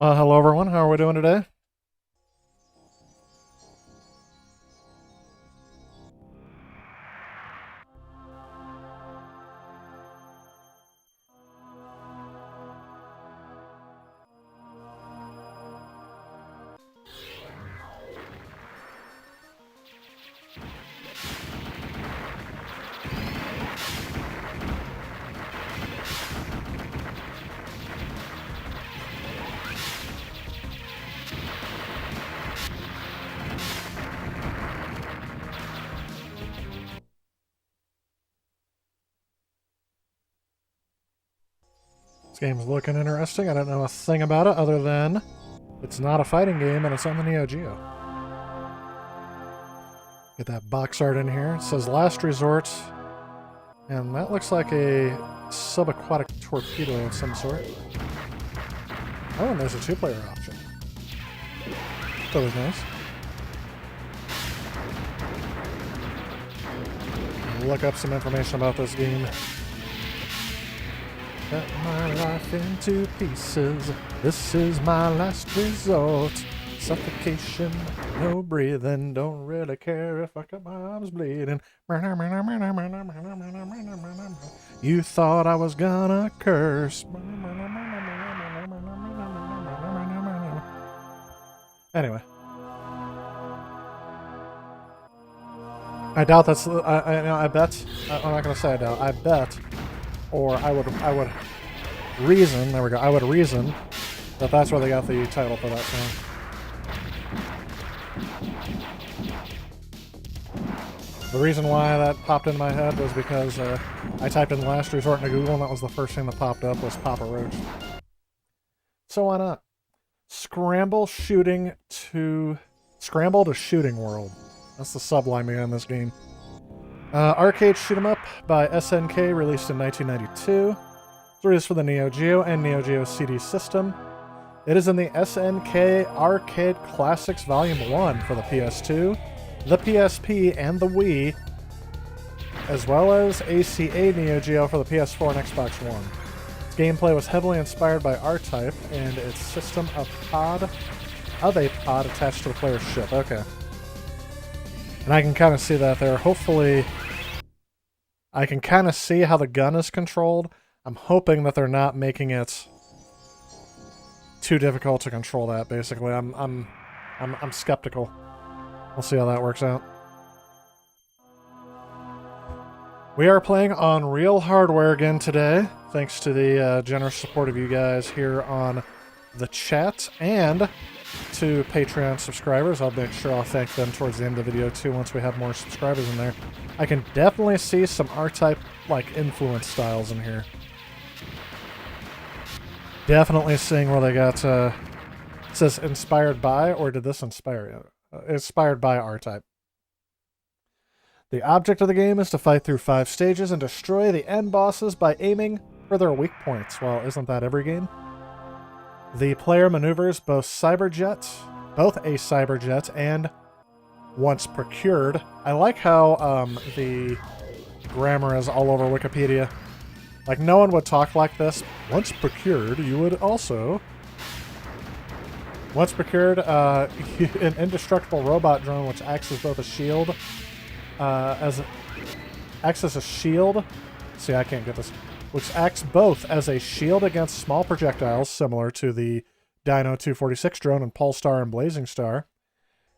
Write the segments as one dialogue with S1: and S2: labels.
S1: Hello everyone, how are we doing today? This game's looking interesting. I don't know a thing about it other than it's not a fighting game and it's on the NeoGeo. Get that box art in here. It says Last Resort, and that looks like a subaquatic torpedo of some sort. Oh, and there's a two-player option. That was nice. Look up some information about this game. Cut my life into pieces. This is my last resort. Suffocation, no breathing. Don't really care if I cut my arms bleeding. You thought I was gonna curse. Anyway. I doubt that's. I bet. I'm not gonna say I doubt. I bet, or I would reason. There we go. I would reason that that's where they got the title for that song. The reason why that popped in my head was because I typed in Last Resort into Google, and that was the first thing that popped up was Papa Roach. So why not? Scramble to Shooting World. That's the subline behind this game. Arcade shoot 'em up by SNK, released in 1992. It's released for the NeoGeo and NeoGeo CD system. It is in the SNK Arcade Classics Volume 1 for the PS2, the PSP, and the Wii, as well as ACA NeoGeo for the PS4 and Xbox One. Its gameplay was heavily inspired by R-Type and its system of a pod attached to the player's ship. Okay. And I can kind of see that there. Hopefully, I can kind of see how the gun is controlled. I'm hoping that they're not making it too difficult to control that. Basically, I'm skeptical. We'll see how that works out. We are playing on real hardware again today, thanks to the generous support of you guys here on the chat and to Patreon subscribers. I'll make sure I'll thank them towards the end of the video too once we have more subscribers in there. I can definitely see some R-Type like influence styles in here. Definitely seeing where they got it says inspired by, or did this inspire you? Inspired by R-Type. The object of the game is to fight through 5 stages and destroy the end bosses by aiming for their weak points. Well, isn't that every game? The player maneuvers both a cyberjet and, once procured. I like how the grammar is all over Wikipedia. Like, no one would talk like this. Once procured, you would also... Once procured, an indestructible robot drone which acts as both a shield... acts as a shield... See, I can't get this... which acts both as a shield against small projectiles, similar to the Dino 246 drone and Polestar and Blazing Star,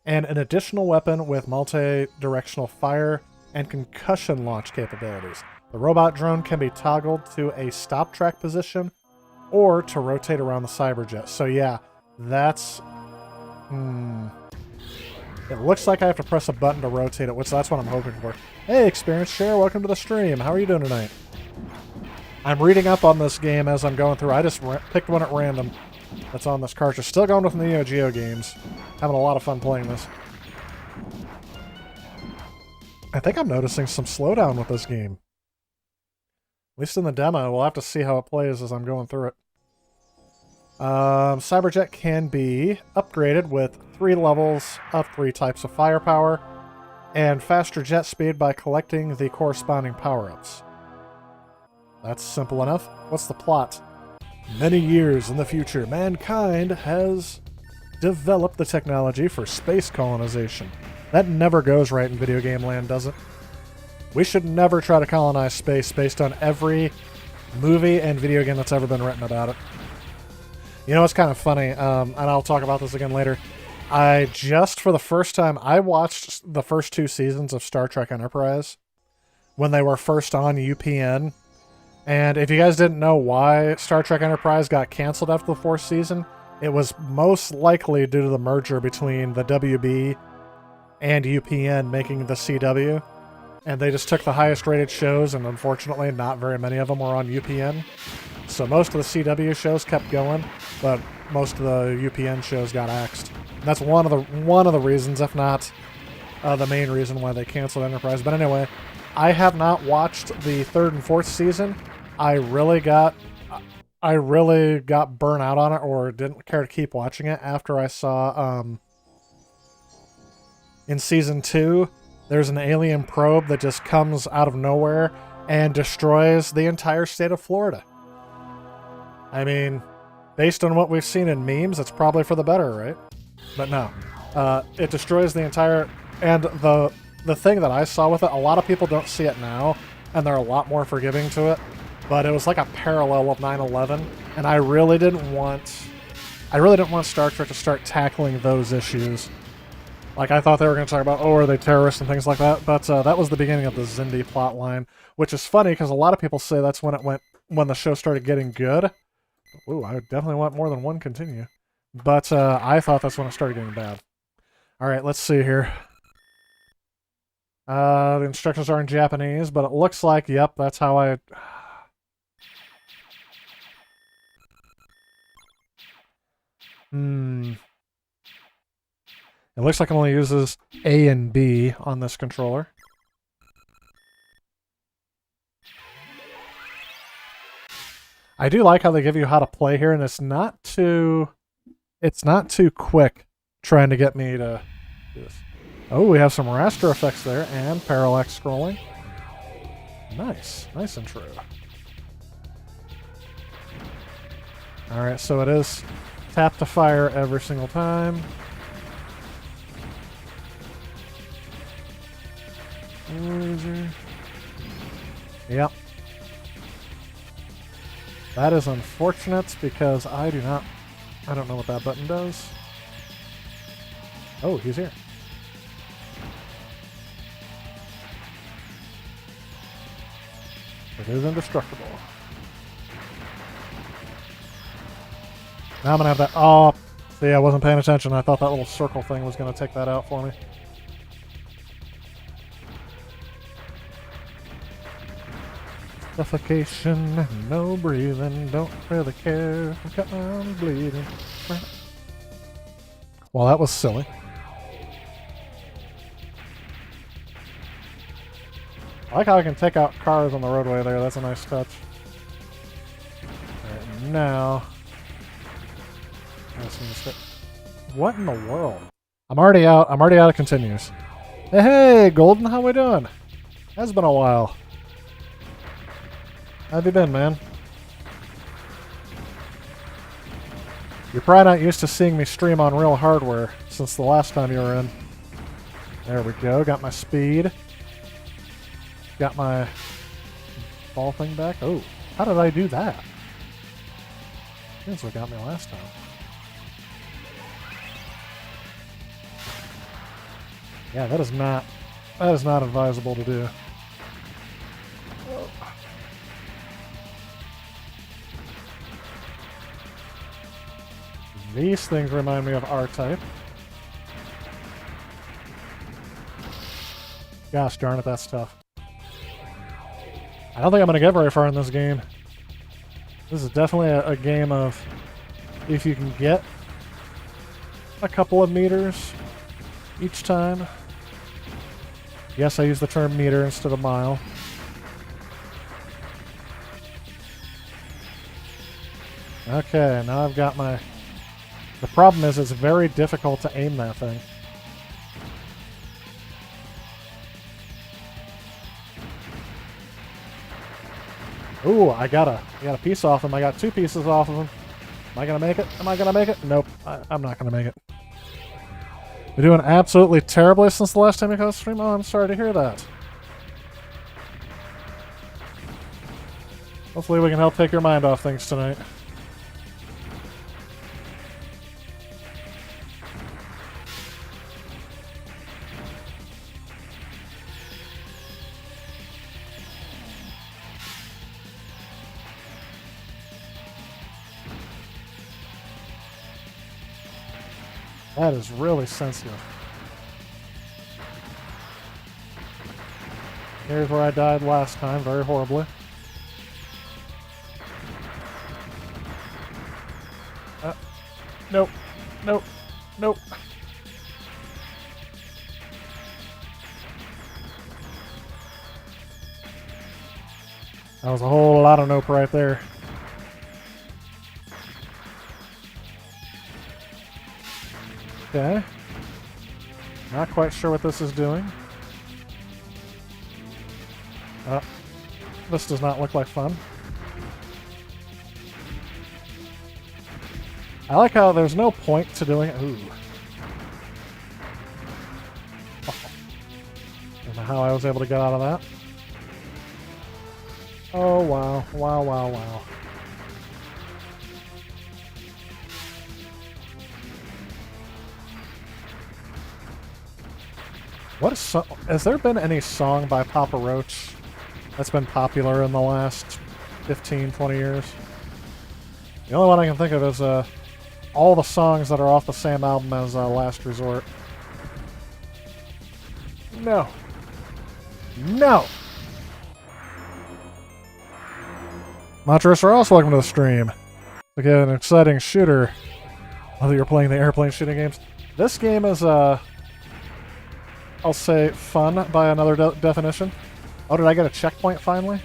S1: and an additional weapon with multi-directional fire and concussion launch capabilities. The robot drone can be toggled to a stop track position or to rotate around the cyberjet. So yeah, that's... It looks like I have to press a button to rotate it, which that's what I'm hoping for. Hey, Experience Share, welcome to the stream. How are you doing tonight? I'm reading up on this game as I'm going through. I just picked one at random that's on this cartridge. Still going with the NeoGeo games. Having a lot of fun playing this. I think I'm noticing some slowdown with this game. At least in the demo. We'll have to see how it plays as I'm going through it. Cyberjet can be upgraded with 3 levels of 3 types of firepower and faster jet speed by collecting the corresponding power-ups. That's simple enough. What's the plot? Many years in the future, mankind has developed the technology for space colonization. That never goes right in video game land, does it? We should never try to colonize space based on every movie and video game that's ever been written about it. You know, it's kind of funny, and I'll talk about this again later. I just, for the first time, I watched the first 2 seasons of Star Trek Enterprise when they were first on UPN. And if you guys didn't know why Star Trek Enterprise got canceled after the 4th season, it was most likely due to the merger between the WB and UPN making the CW. And they just took the highest rated shows, and unfortunately not very many of them were on UPN. So most of the CW shows kept going, but most of the UPN shows got axed. And that's one of the reasons, if not the main reason why they canceled Enterprise. But anyway, I have not watched the 3rd and 4th season. I really got burnt out on it, or didn't care to keep watching it after I saw in season 2 there's an alien probe that just comes out of nowhere and destroys the entire state of Florida. I mean, based on what we've seen in memes, it's probably for the better, right? But no. It destroys the entire... And the thing that I saw with it, a lot of people don't see it now, and they're a lot more forgiving to it, but it was like a parallel of 9/11, and I really didn't want Star Trek to start tackling those issues. Like, I thought they were going to talk about, oh, are they terrorists and things like that, but that was the beginning of the Xindi plotline, which is funny because a lot of people say that's when the show started getting good. Ooh, I would definitely want more than one continue. But I thought that's when it started getting bad. Alright, let's see here. The instructions are in Japanese, but it looks like, yep, that's how I... It looks like it only uses A and B on this controller. I do like how they give you how to play here, and it's not too quick trying to get me to do this. Oh, we have some raster effects there, and parallax scrolling. Nice. Nice intro. Alright, so it is tap to fire every single time. Laser. Yep. That is unfortunate because I don't know what that button does. Oh, he's here. It is indestructible. Now I'm gonna have that. Oh, see, I wasn't paying attention. I thought that little circle thing was gonna take that out for me. Suffocation, no breathing, don't really care. I'm bleeding. Well, that was silly. I like how I can take out cars on the roadway there. That's a nice touch. Alright, now... What in the world? I'm already out of continues. Hey, Golden, how we doing? Has been a while. How have you been, man? You're probably not used to seeing me stream on real hardware since the last time you were in. There we go. Got my speed. Got my ball thing back. Oh, how did I do that? That's what got me last time. Yeah, that is not advisable to do. These things remind me of R-Type. Gosh darn it, that's tough. I don't think I'm going to get very far in this game. This is definitely a game of if you can get a couple of meters each time. Yes, I use the term meter instead of mile. Okay, now I've got my... The problem is it's very difficult to aim that thing. Ooh, I got a piece off him. I got 2 pieces off of him. Am I gonna make it? Am I gonna make it? Nope. I'm not gonna make it. We're doing absolutely terribly since the last time you caught stream. Oh, I'm sorry to hear that. Hopefully we can help take your mind off things tonight. That is really sensitive. Here's where I died last time, very horribly. Nope. Nope. Nope. That was a whole lot of nope right there. Okay. Not quite sure what this is doing. This does not look like fun. I like how there's no point to doing it. Ooh. Oh. Don't know how I was able to get out of that. Oh, wow. Wow, wow, wow. Has there been any song by Papa Roach that's been popular in the last 15, 20 years? The only one I can think of is all the songs that are off the same album as Last Resort. No. No! Montrose Ross, welcome to the stream. Look at an exciting shooter. Whether you're playing the airplane shooting games. This game is, I'll say fun by another definition. Oh, did I get a checkpoint finally?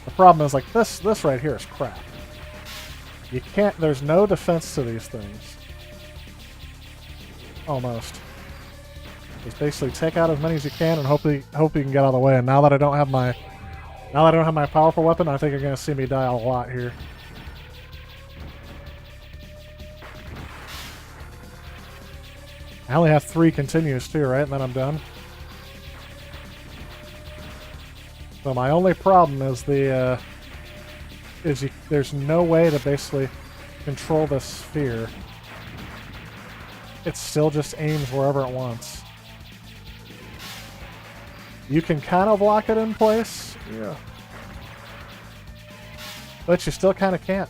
S1: The problem is, like, this right here is crap. You can't, there's no defense to these things. Almost. Just basically take out as many as you can and hope you can get out of the way. And now that I don't have my powerful weapon, I think you're gonna see me die a lot here. I only have 3 continues too, right? And then I'm done. So my only problem is there's no way to basically control this sphere. It still just aims wherever it wants. You can kind of lock it in place, yeah, but you still kind of can't.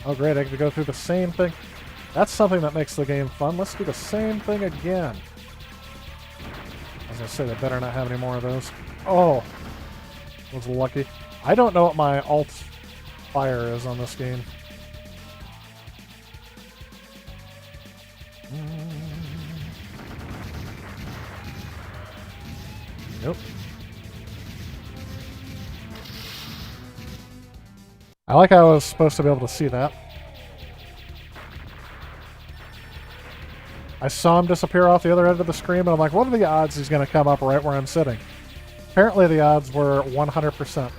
S1: Oh great, I get to go through the same thing. That's something that makes the game fun. Let's do the same thing again. As I say, they better not have any more of those. Oh, was lucky. I don't know what my alt fire is on this game. Nope. I like how I was supposed to be able to see that. I saw him disappear off the other end of the screen, and I'm like, what are the odds he's going to come up right where I'm sitting? Apparently the odds were 100%.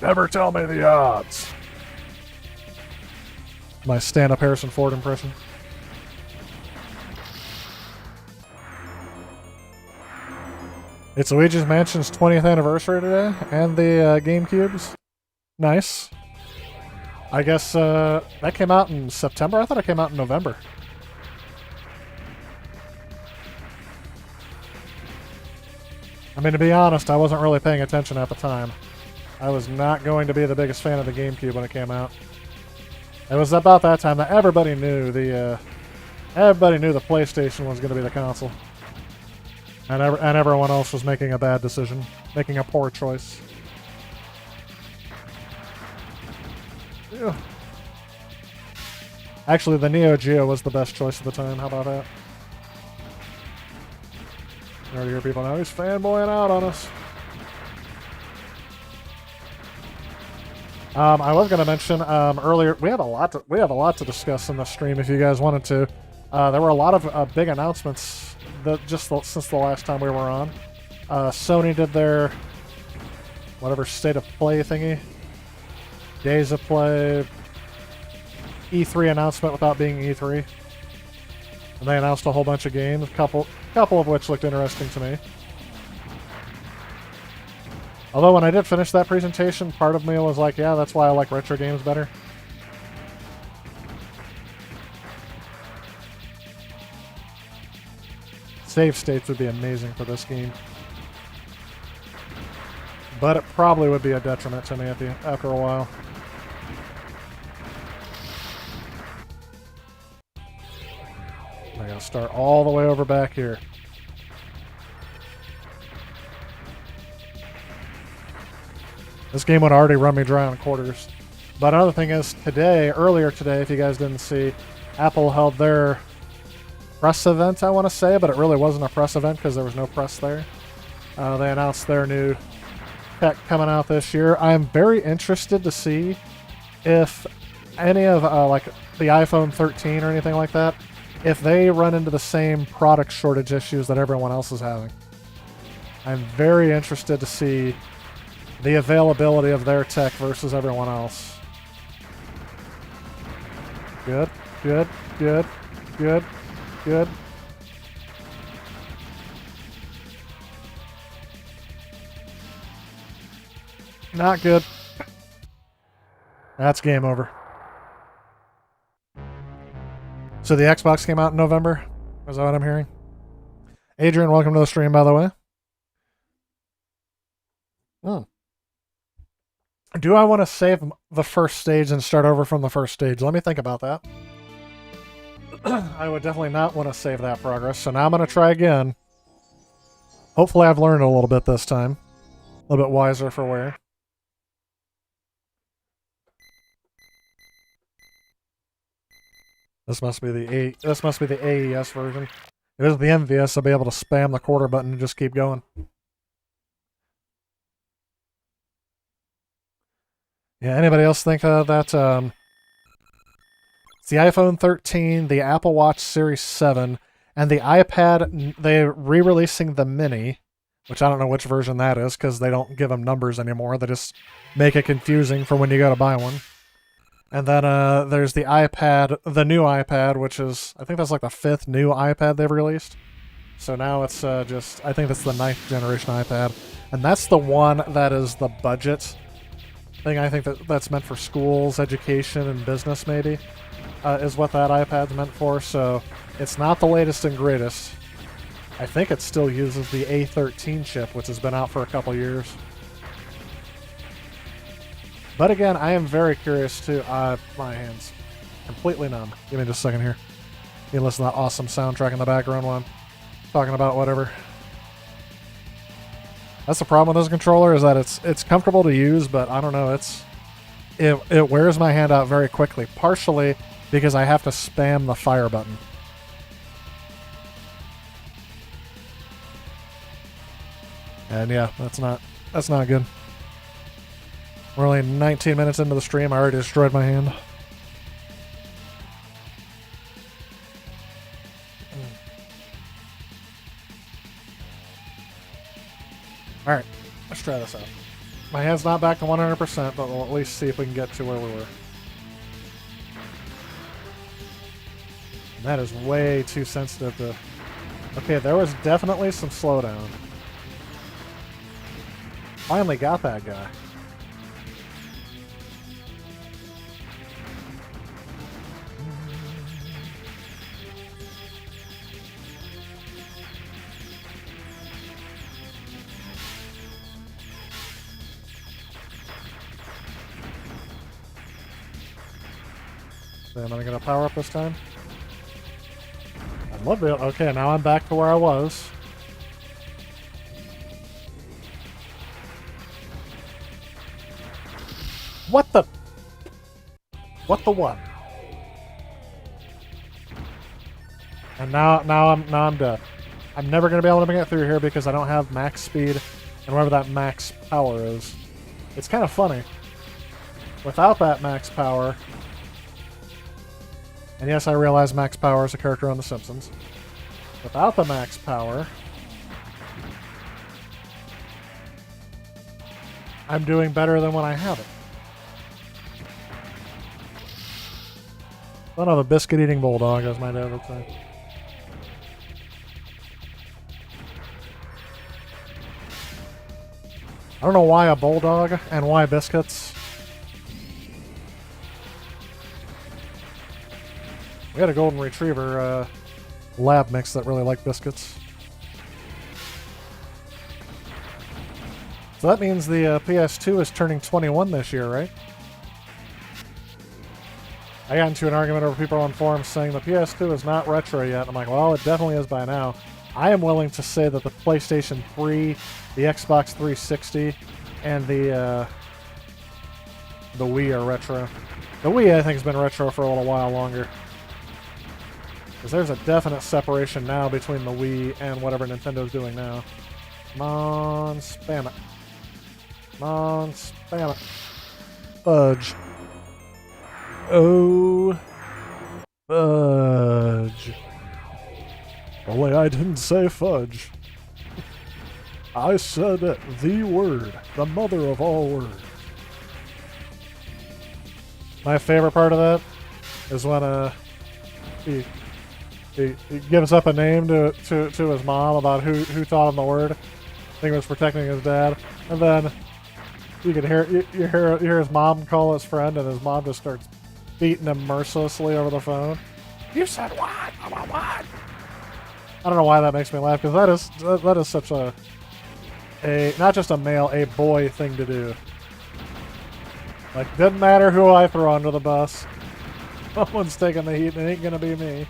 S1: Never tell me the odds. My stand-up Harrison Ford impression. It's Luigi's Mansion's 20th anniversary today, and the GameCubes. Nice. I guess that came out in September? I thought it came out in November. I mean, to be honest, I wasn't really paying attention at the time. I was not going to be the biggest fan of the GameCube when it came out. It was about that time that everybody knew the PlayStation was going to be the console. And everyone else was making a bad decision, making a poor choice. Ew. Actually, the NeoGeo was the best choice at the time. How about that? You already hear people now. He's fanboying out on us. I was going to mention earlier. We have a lot to discuss in the stream. If you guys wanted to, there were a lot of big announcements that since the last time we were on. Sony did their whatever state of play thingy. Days of play. E3 announcement without being E3. And they announced a whole bunch of games, a couple of which looked interesting to me. Although when I did finish that presentation, part of me was like, yeah, that's why I like retro games better. Save states would be amazing for this game. But it probably would be a detriment to me after a while. I gotta start all the way over back here. This game would already run me dry on quarters. But another thing is, earlier today, if you guys didn't see, Apple held their press event, I want to say, but it really wasn't a press event because there was no press there. They announced their new tech coming out this year. I'm very interested to see if any of like the iPhone 13 or anything like that, if they run into the same product shortage issues that everyone else is having. I'm very interested to see the availability of their tech versus everyone else. Good, good, good, good, good. Not good. That's game over. So the Xbox came out in November? Is that what I'm hearing? Adrian, welcome to the stream, by the way. Do I want to save the first stage and start over from the first stage? Let me think about that. I would definitely not want to save that progress, so now I'm going to try again. Hopefully I've learned a little bit this time. A little bit wiser for wear. This must be the AES version. If it was the MVS, I'll be able to spam the quarter button and just keep going. Yeah, anybody else think that it's the iPhone 13, the Apple Watch Series 7, and the iPad, they're re-releasing the Mini, which I don't know which version that is because they don't give them numbers anymore. They just make it confusing for when you go to buy one. And then there's the iPad, the new iPad, which is, I think that's like the 5th new iPad they've released. So now it's I think that's the 9th generation iPad. And that's the one that is the budget thing. I think that's meant for schools, education, and business maybe, is what that iPad's meant for. So it's not the latest and greatest. I think it still uses the A13 chip, which has been out for a couple years. But again, I am very curious too. My hands completely numb. Give me just a second here. You can listen to that awesome soundtrack in the background while I'm talking about whatever. That's the problem with this controller, is that it's comfortable to use, but I don't know, it wears my hand out very quickly, partially because I have to spam the fire button. And yeah, that's not good. We're only 19 minutes into the stream, I already destroyed my hand. Alright, let's try this out. My hand's not back to 100%, but we'll at least see if we can get to where we were. And that is way too sensitive to... Okay, there was definitely some slowdown. Finally got that guy. Am I gonna power up this time? I'd love it. Okay, now I'm back to where I was. What the? What the what? And now I'm dead. I'm never gonna be able to make it through here because I don't have max speed and whatever that max power is. It's kind of funny. Without that max power. And yes, I realize Max Power is a character on The Simpsons. Without the Max Power, I'm doing better than when I have it. Son of a biscuit-eating bulldog, as my dad would say. I don't know why a bulldog and why biscuits. We had a golden retriever lab mix that really liked biscuits. So that means the PS2 is turning 21 this year, right? I got into an argument over people on forums saying the PS2 is not retro yet. I'm like, well, it definitely is by now. I am willing to say that the PlayStation 3, the Xbox 360, and the Wii are retro. The Wii, I think, has been retro for a little while longer. Because there's a definite separation now between the Wii and whatever Nintendo's doing now. Come on, spam it. Come on, spam it. Fudge. Oh, fudge. Only I didn't say fudge. I said the word, the mother of all words. My favorite part of that is when he gives up a name to his mom about who taught him the word. I think it was protecting his dad, and then you can hear you hear his mom call his friend, and his mom just starts beating him mercilessly over the phone. You said what? What? I don't know why that makes me laugh, because that is such a not just a male, a boy thing to do. Like, doesn't matter who I throw under the bus. Someone's taking the heat, and it ain't gonna be me.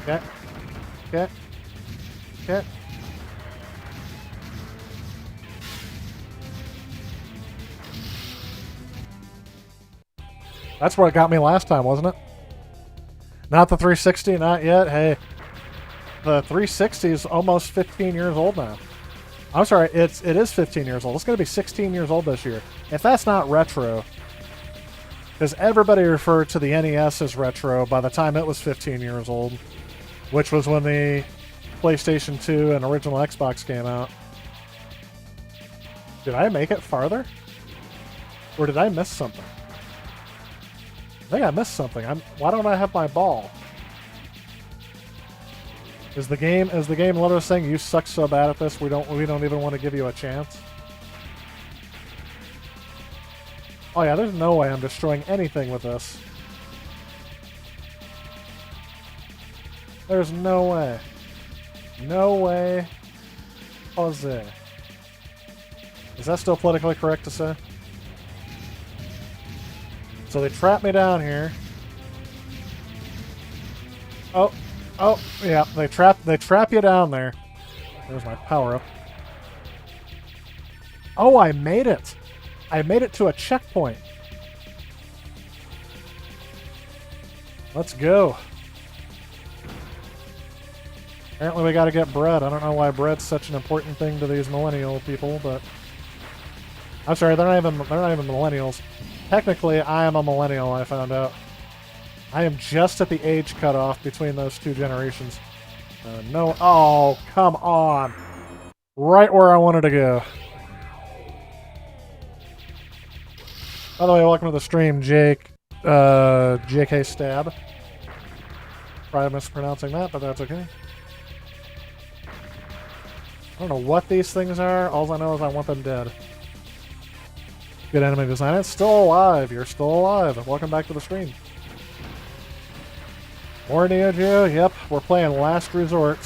S1: Okay. Okay. Okay. That's what got me last time, wasn't it? Not the 360, not yet. Hey, the 360 is almost 15 years old now. I'm sorry, it is 15 years old. It's going to be 16 years old this year. If that's not retro, because everybody referred to the NES as retro by the time it was 15 years old, which was when the PlayStation 2 and original Xbox came out. Did I make it farther? Or did I miss something? I think I missed something. Why don't I have my ball? Is the game literally saying you suck so bad at this we don't even want to give you a chance? Oh yeah, there's no way I'm destroying anything with this. There's no way. No way. Jose. Is that still politically correct to say? So they trap me down here. Oh, yeah, they trap you down there. There's my power up. Oh, I made it. I made it to a checkpoint. Let's go. Apparently we gotta get bread. I don't know why bread's such an important thing to these millennial people, but I'm sorry, they're not even millennials. Technically, I am a millennial, I found out. I am just at the age cutoff between those two generations. No. Oh, come on. Right where I wanted to go. By the way, welcome to the stream, Jake. JK Stab. Probably mispronouncing that, but that's okay. I don't know what these things are. All I know is I want them dead. Good enemy design. It's still alive. You're still alive. Welcome back to the stream. More NeoGeo. Yep, we're playing Last Resort,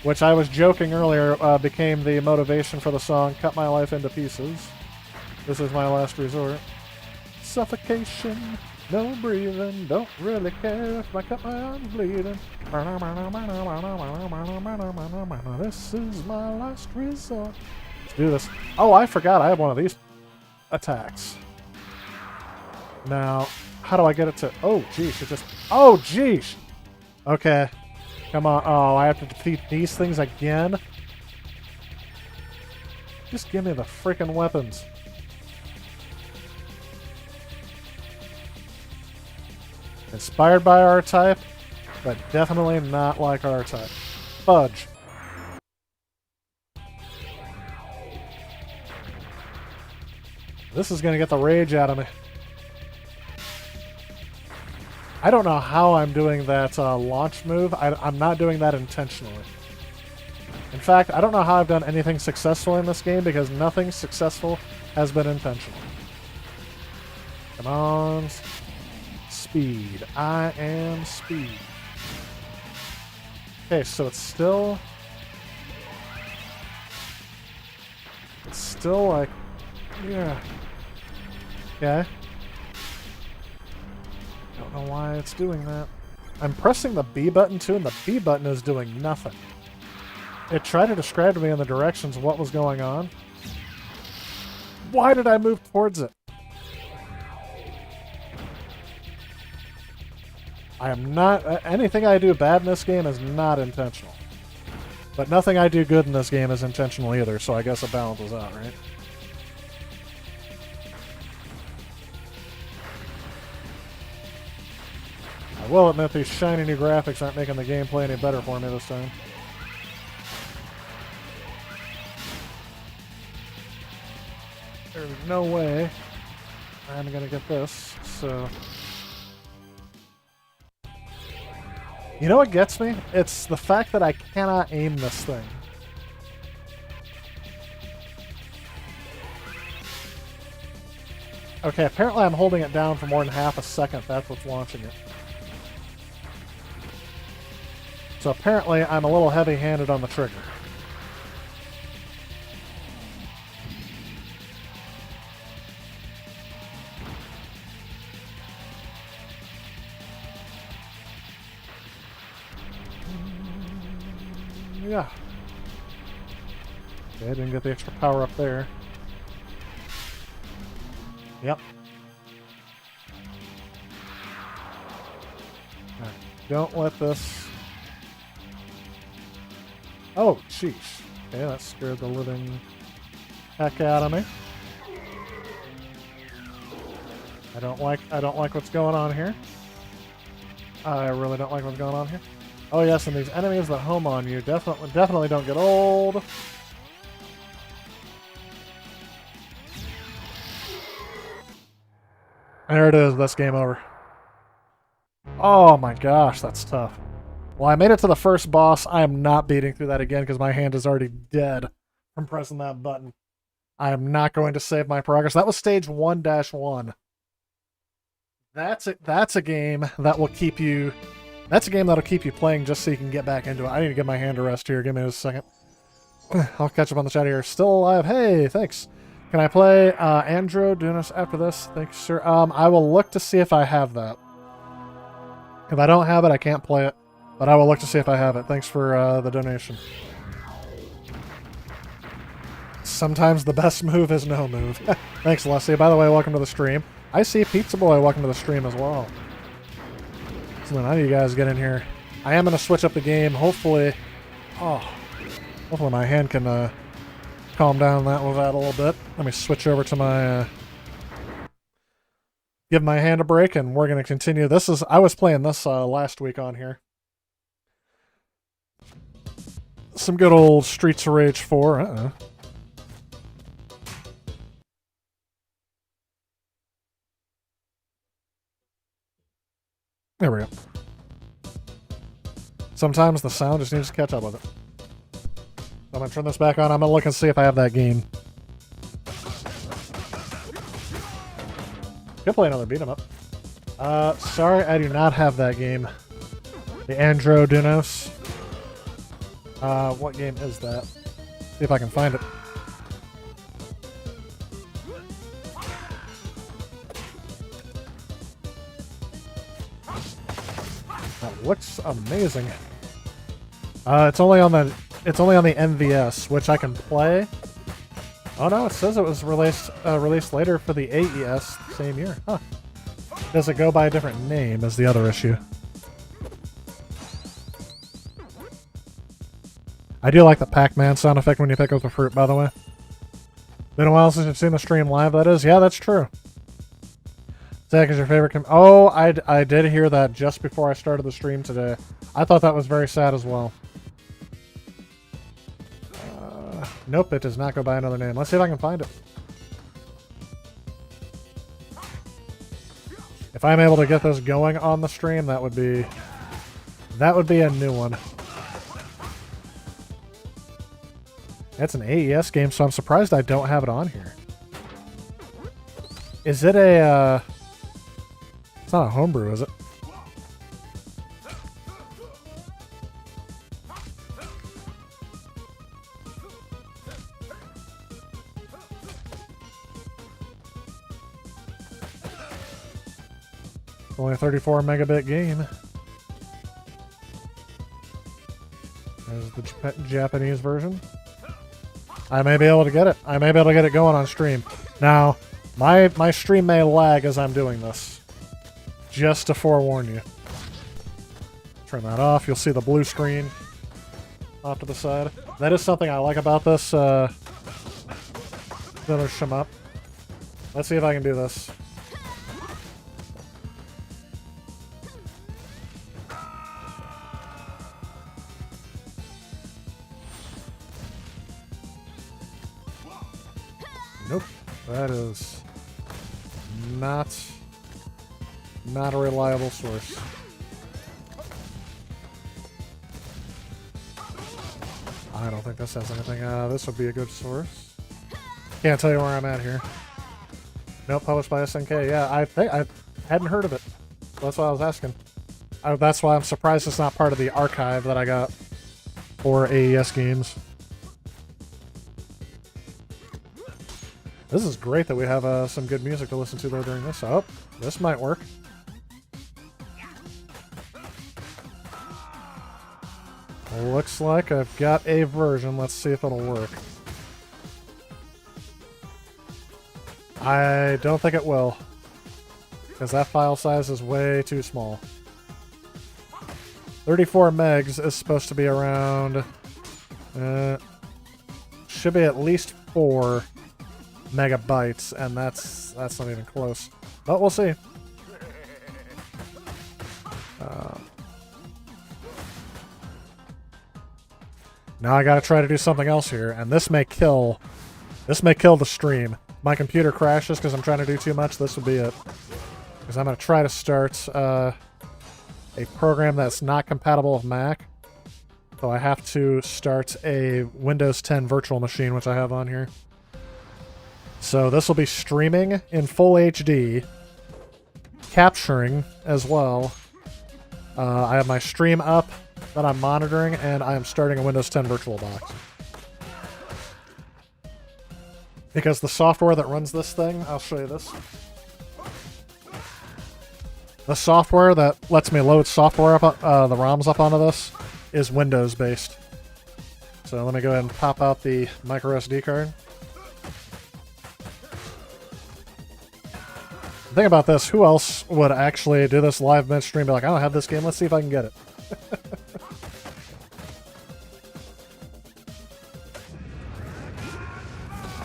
S1: which I was joking earlier became the motivation for the song Cut My Life Into Pieces. This is my last resort. Suffocation, no breathing, don't really care if I cut my arms bleeding. This is my last resort. Let's do this. Oh, I forgot I have one of these attacks. Now, how do I get it to... Oh, geez, it just... Oh, geez! Okay. Come on. Oh, I have to defeat these things again? Just give me the freaking weapons. Inspired by R-Type, but definitely not like R-Type. Fudge. This is going to get the rage out of me. I don't know how I'm doing that launch move. I'm not doing that intentionally. In fact, I don't know how I've done anything successful in this game because nothing successful has been intentional. Come on. Speed. I am speed. Okay, so it's still like, yeah. Okay. Don't know why it's doing that. I'm pressing the B button too, and the B button is doing nothing. It tried to describe to me in the directions what was going on. Why did I move towards it? I am not... anything I do bad in this game is not intentional. But nothing I do good in this game is intentional either, so I guess it balances out, right? I will admit these shiny new graphics aren't making the gameplay any better for me this time. There's no way I'm gonna get this, so... You know what gets me? It's the fact that I cannot aim this thing. Okay, apparently I'm holding it down for more than half a second. That's what's launching it. So apparently I'm a little heavy-handed on the trigger. Yeah. Okay, I didn't get the extra power up there. Yep. Alright, don't let this... Oh, sheesh. Okay, that scared the living heck out of me. I don't like what's going on here. I really don't like what's going on here. Oh yes, and these enemies that home on you definitely don't get old. There it is, that's game over. Oh my gosh, that's tough. Well, I made it to the first boss. I am not beating through that again because my hand is already dead from pressing that button. I am not going to save my progress. That was stage 1-1. That's a game that will keep you... That's a game that'll keep you playing just so you can get back into it. I need to give my hand a rest here. Give me a second. I'll catch up on the chat here. Still alive. Hey, thanks. Can I play Andro Dunas after this? Thanks, sir. I will look to see if I have that. If I don't have it, I can't play it. But I will look to see if I have it. Thanks for the donation. Sometimes the best move is no move. Thanks, Leslie. By the way, welcome to the stream. I see Pizza Boy. Welcome to the stream as well. So then, how do you guys get in here? I am going to switch up the game. Hopefully my hand can calm down with that a little bit. Let me switch over to my... give my hand a break, and we're going to continue. I was playing this last week on here. Some good old Streets of Rage 4. There we go. Sometimes the sound just needs to catch up with it. I'm going to turn this back on. I'm going to look and see if I have that game. Could play another beat 'em up. Sorry, I do not have that game. The Andro Dunos. What game is that? See if I can find it. That looks amazing. It's only on the NVS, which I can play. Oh no, it says it was released later for the AES same year. Huh. Does it go by a different name is the other issue. I do like the Pac-Man sound effect when you pick up the fruit, by the way. Been a while since you've seen the stream live, that is. Yeah, that's true. Zach is your favorite Oh, I did hear that just before I started the stream today. I thought that was very sad as well. Nope, it does not go by another name. Let's see if I can find it. If I'm able to get this going on the stream, that would be a new one. It's an AES game, so I'm surprised I don't have it on here. Is it a, it's not a homebrew, is it? Only a 34 megabit game. There's the Japanese version. I may be able to get it. I may be able to get it going on stream. Now, my stream may lag as I'm doing this. Just to forewarn you. Turn that off. You'll see the blue screen off to the side. That is something I like about this. Another shmup. Let's see if I can do this. Nope. That is not a reliable source. I don't think this has anything. This would be a good source. Can't tell you where I'm at here. Nope, published by SNK. Yeah, I think I hadn't heard of it. That's why I was asking. That's why I'm surprised it's not part of the archive that I got for AES games. This is great that we have some good music to listen to though during this. Oh, this might work. Looks like I've got a version. Let's see if it'll work. I don't think it will, because that file size is way too small. 34 megs is supposed to be around... should be at least 4 megabytes, and that's not even close. But we'll see. Now I gotta try to do something else here, and this may kill the stream. My computer crashes because I'm trying to do too much. This will be it. Because I'm gonna try to start a program that's not compatible with Mac. So I have to start a Windows 10 virtual machine, which I have on here. So this will be streaming in full HD, capturing as well. I have my stream up that I'm monitoring, and I am starting a Windows 10 VirtualBox. Because the software that runs this thing, I'll show you this. The software that lets me load software up, the ROMs up onto this, is Windows based. So let me go ahead and pop out the micro SD card. The thing about this, who else would actually do this live midstream? Be like, I don't have this game, let's see if I can get it.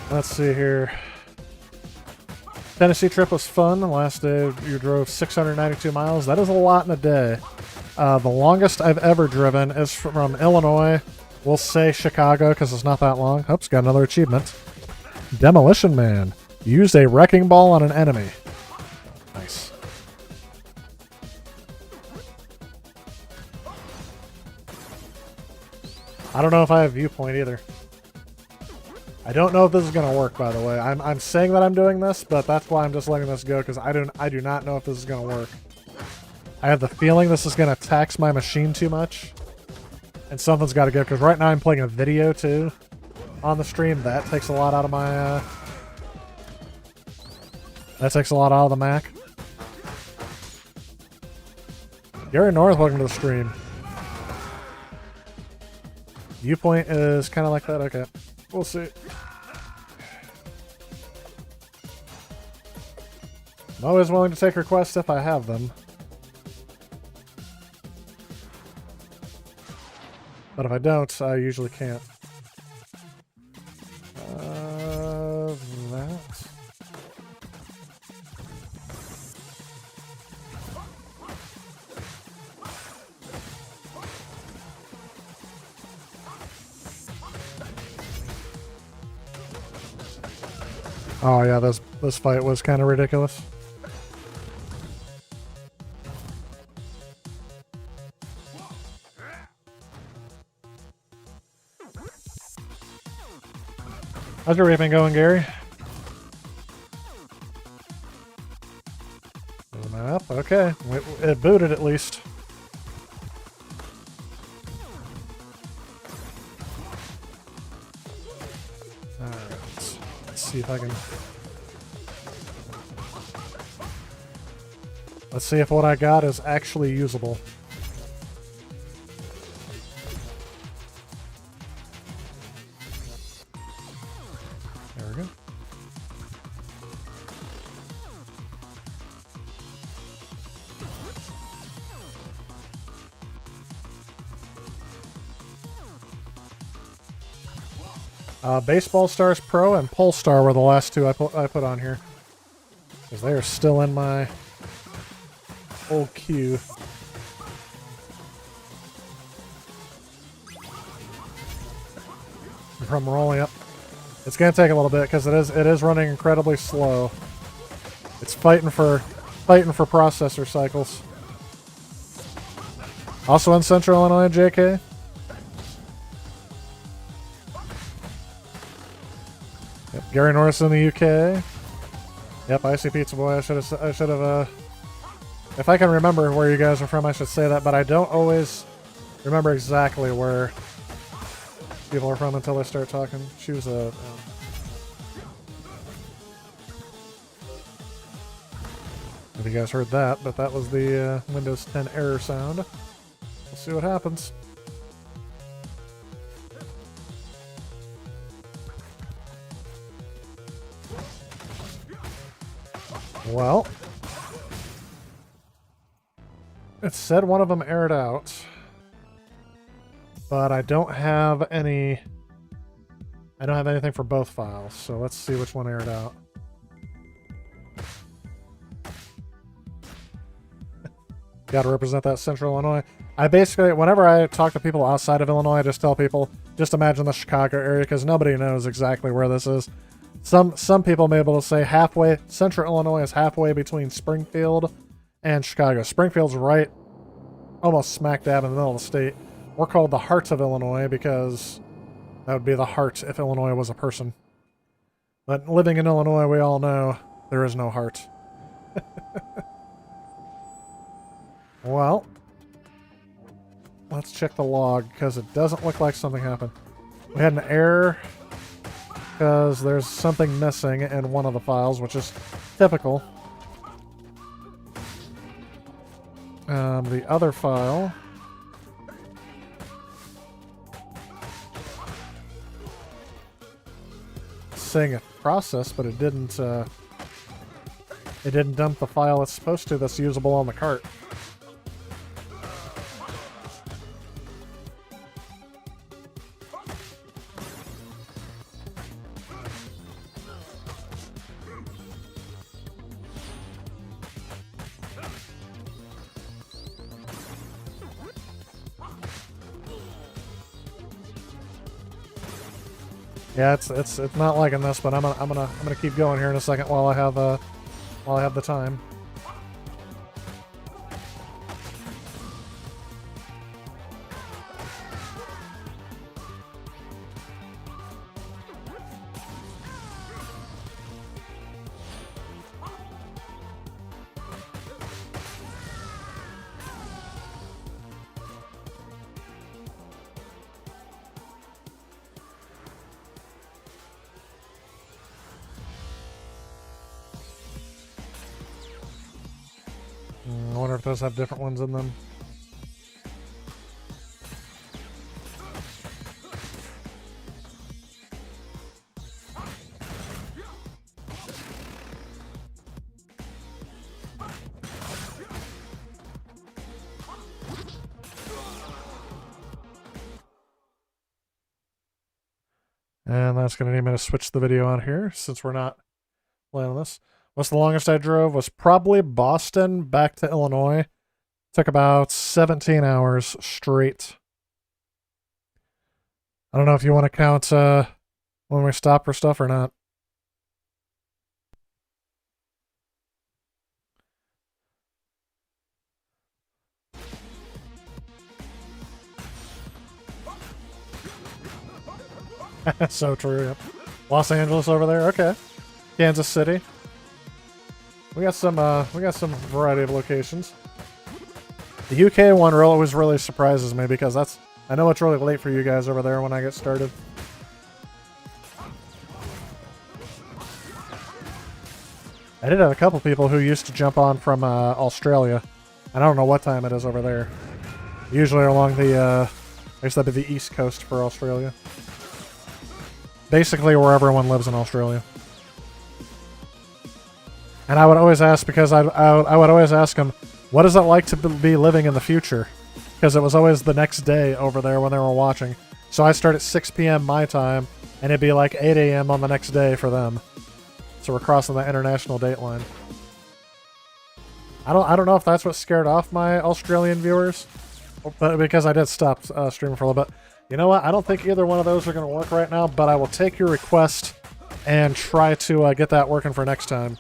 S1: Let's see here. Tennessee trip was fun. The last day you drove 692 miles. That is a lot in a day. The longest I've ever driven is from Illinois. We'll say Chicago because it's not that long. Oops, got another achievement. Demolition Man. Used a wrecking ball on an enemy. Nice. I don't know if I have viewpoint either. I don't know if this is going to work, by the way. I'm saying that I'm doing this, but that's why I'm just letting this go, because I do not know if this is going to work. I have the feeling this is going to tax my machine too much, and something's got to give, because right now I'm playing a video, too, on the stream. That takes a lot out of my, that takes a lot out of the Mac. Gary North, welcome to the stream. Viewpoint is kind of like that? Okay. We'll see. I'm always willing to take requests if I have them. But if I don't, I usually can't. That. Oh yeah, this fight was kind of ridiculous. How's your raping going, Gary? Map? Okay. It booted at least. Alright. Let's see if I can... Let's see if what I got is actually usable. There we go. Baseball Stars Pro and Polestar were the last two I put on here. Because they are still in my old queue. From rolling up. It's going to take a little bit because it is running incredibly slow. It's fighting for processor cycles. Also in Central Illinois, JK. Yep, Gary Norris in the UK. Yep, Icy Pizza Boy. I should have. If I can remember where you guys are from, I should say that. But I don't always remember exactly where people are from until I start talking. She was a. If you guys heard that, but that was the Windows 10 error sound. We'll see what happens. Well, it said one of them aired out, but I don't have any. I don't have anything for both files, so let's see which one aired out. Got to represent that Central Illinois. I basically, whenever I talk to people outside of Illinois, I just tell people, just imagine the Chicago area, because nobody knows exactly where this is. Some people may be able to say halfway. Central Illinois is halfway between Springfield and Chicago. Springfield's right, almost smack dab in the middle of the state. We're called the heart of Illinois because that would be the heart if Illinois was a person. But living in Illinois, we all know there is no heart. Well, let's check the log because it doesn't look like something happened. We had an error because there's something missing in one of the files, which is typical. The other file saying it processed, but it didn't dump the file it's supposed to that's usable on the cart. Yeah, it's not liking this, but I'm gonna keep going here in a second while I have the time. I wonder if those have different ones in them. And that's going to need me to switch the video on here since we're not playing on this. What's the longest I drove? Was probably Boston back to Illinois. Took about 17 hours straight. I don't know if you want to count when we stop for stuff or not. So true. Yep. Los Angeles over there. Okay. Kansas City. We got some variety of locations. The UK one always really surprises me because I know it's really late for you guys over there when I get started. I did have a couple people who used to jump on from Australia. I don't know what time it is over there. Usually along the, I guess that'd be the east coast for Australia. Basically where everyone lives in Australia. And I would always ask, because I would always ask them, what is it like to be living in the future? Because it was always the next day over there when they were watching. So I start at 6 p.m. my time, and it'd be like 8 a.m. on the next day for them. So we're crossing the international date line. I don't know if that's what scared off my Australian viewers, but because I did stop streaming for a little bit. You know what? I don't think either one of those are going to work right now, but I will take your request and try to get that working for next time.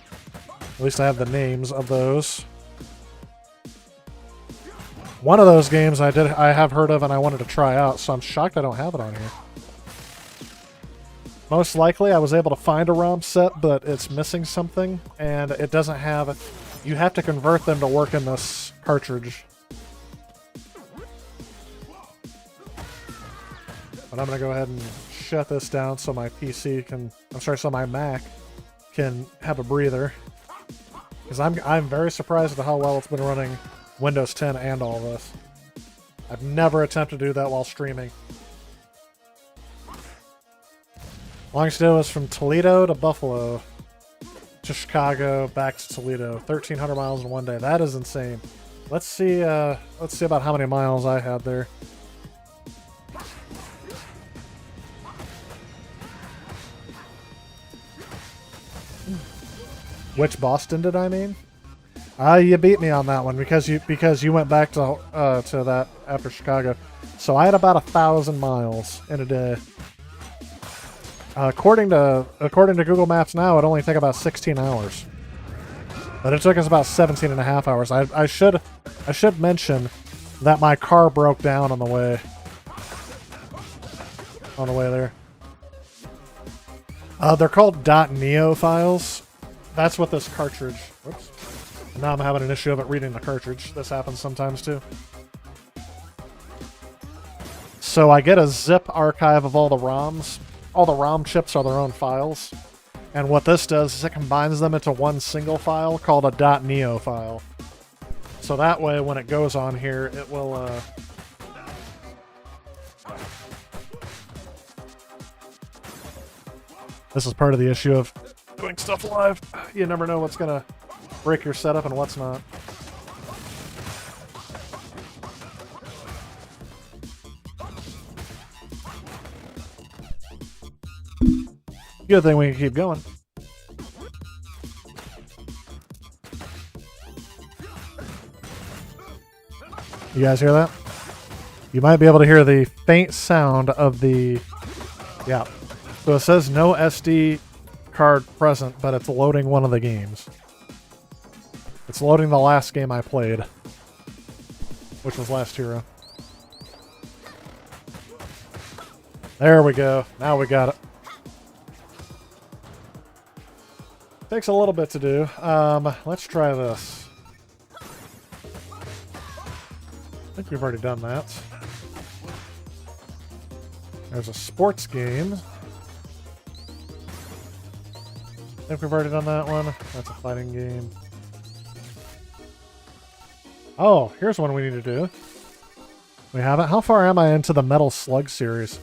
S1: At least I have the names of those. One of those games I have heard of and I wanted to try out, so I'm shocked I don't have it on here. Most likely I was able to find a ROM set, but it's missing something, and it doesn't have... You have to convert them to work in this cartridge. But I'm going to go ahead and shut this down so my PC can... I'm sorry, so my Mac can have a breather. Because I'm very surprised at how well it's been running Windows 10 and all this. I've never attempted to do that while streaming. Longest day was from Toledo to Buffalo to Chicago back to Toledo. 1,300 miles in one day. That is insane. Let's see about how many miles I had there. Which Boston did I mean? You beat me on that one because you went back to that after Chicago. So I had about 1,000 miles in a day. According to Google Maps now, it only took about 16 hours. But it took us about 17 and a half hours. I should mention that my car broke down on the way there. They're called .neo files. That's what this cartridge... Whoops. And now I'm having an issue of it reading the cartridge. This happens sometimes too. So I get a zip archive of all the ROMs. All the ROM chips are their own files. And what this does is it combines them into one single file called a .neo file. So that way when it goes on here, it will... This is part of the issue of doing stuff live. You never know what's gonna break your setup and what's not. Good thing we can keep going. You guys hear that? You might be able to hear the faint sound of the... Yeah. So it says no SD card present, but it's loading one of the games. It's loading the last game I played, which was Last Hero. There we go. Now we got it. Takes a little bit to do. Let's try this. I think we've already done that. There's a sports game. I think we've already done that one. That's a fighting game. Oh, here's one we need to do. We haven't. How far am I into the Metal Slug series?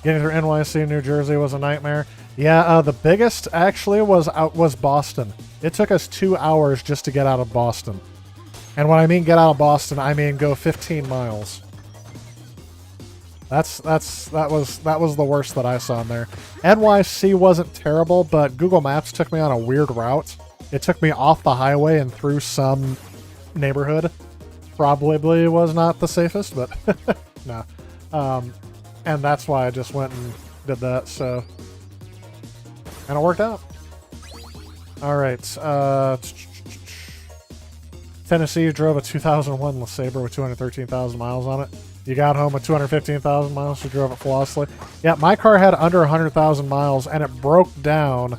S1: Getting through NYC, New Jersey was a nightmare. Yeah, the biggest actually was Boston. It took us 2 hours just to get out of Boston. And when I mean get out of Boston, I mean go 15 miles. That was the worst that I saw in there. NYC wasn't terrible, but Google Maps took me on a weird route. It took me off the highway and through some neighborhood. Probably was not the safest, but no. And that's why I just went and did that, so... And it worked out. Alright, Tennessee drove a 2001 LeSabre with 213,000 miles on it. You got home with 215,000 miles, you drove it flawlessly. Yeah, my car had under 100,000 miles, and it broke down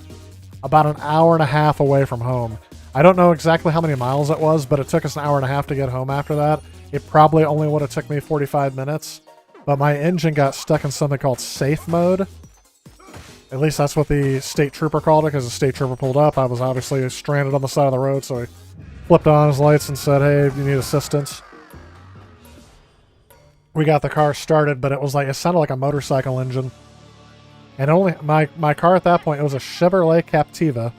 S1: about an hour and a half away from home. I don't know exactly how many miles it was, but it took us an hour and a half to get home after that. It probably only would have took me 45 minutes, but my engine got stuck in something called safe mode. At least that's what the state trooper called it, because the state trooper pulled up. I was obviously stranded on the side of the road, so he flipped on his lights and said, hey, you need assistance. We got the car started, but it sounded like a motorcycle engine. And only my car at that point, it was a Chevrolet Captiva,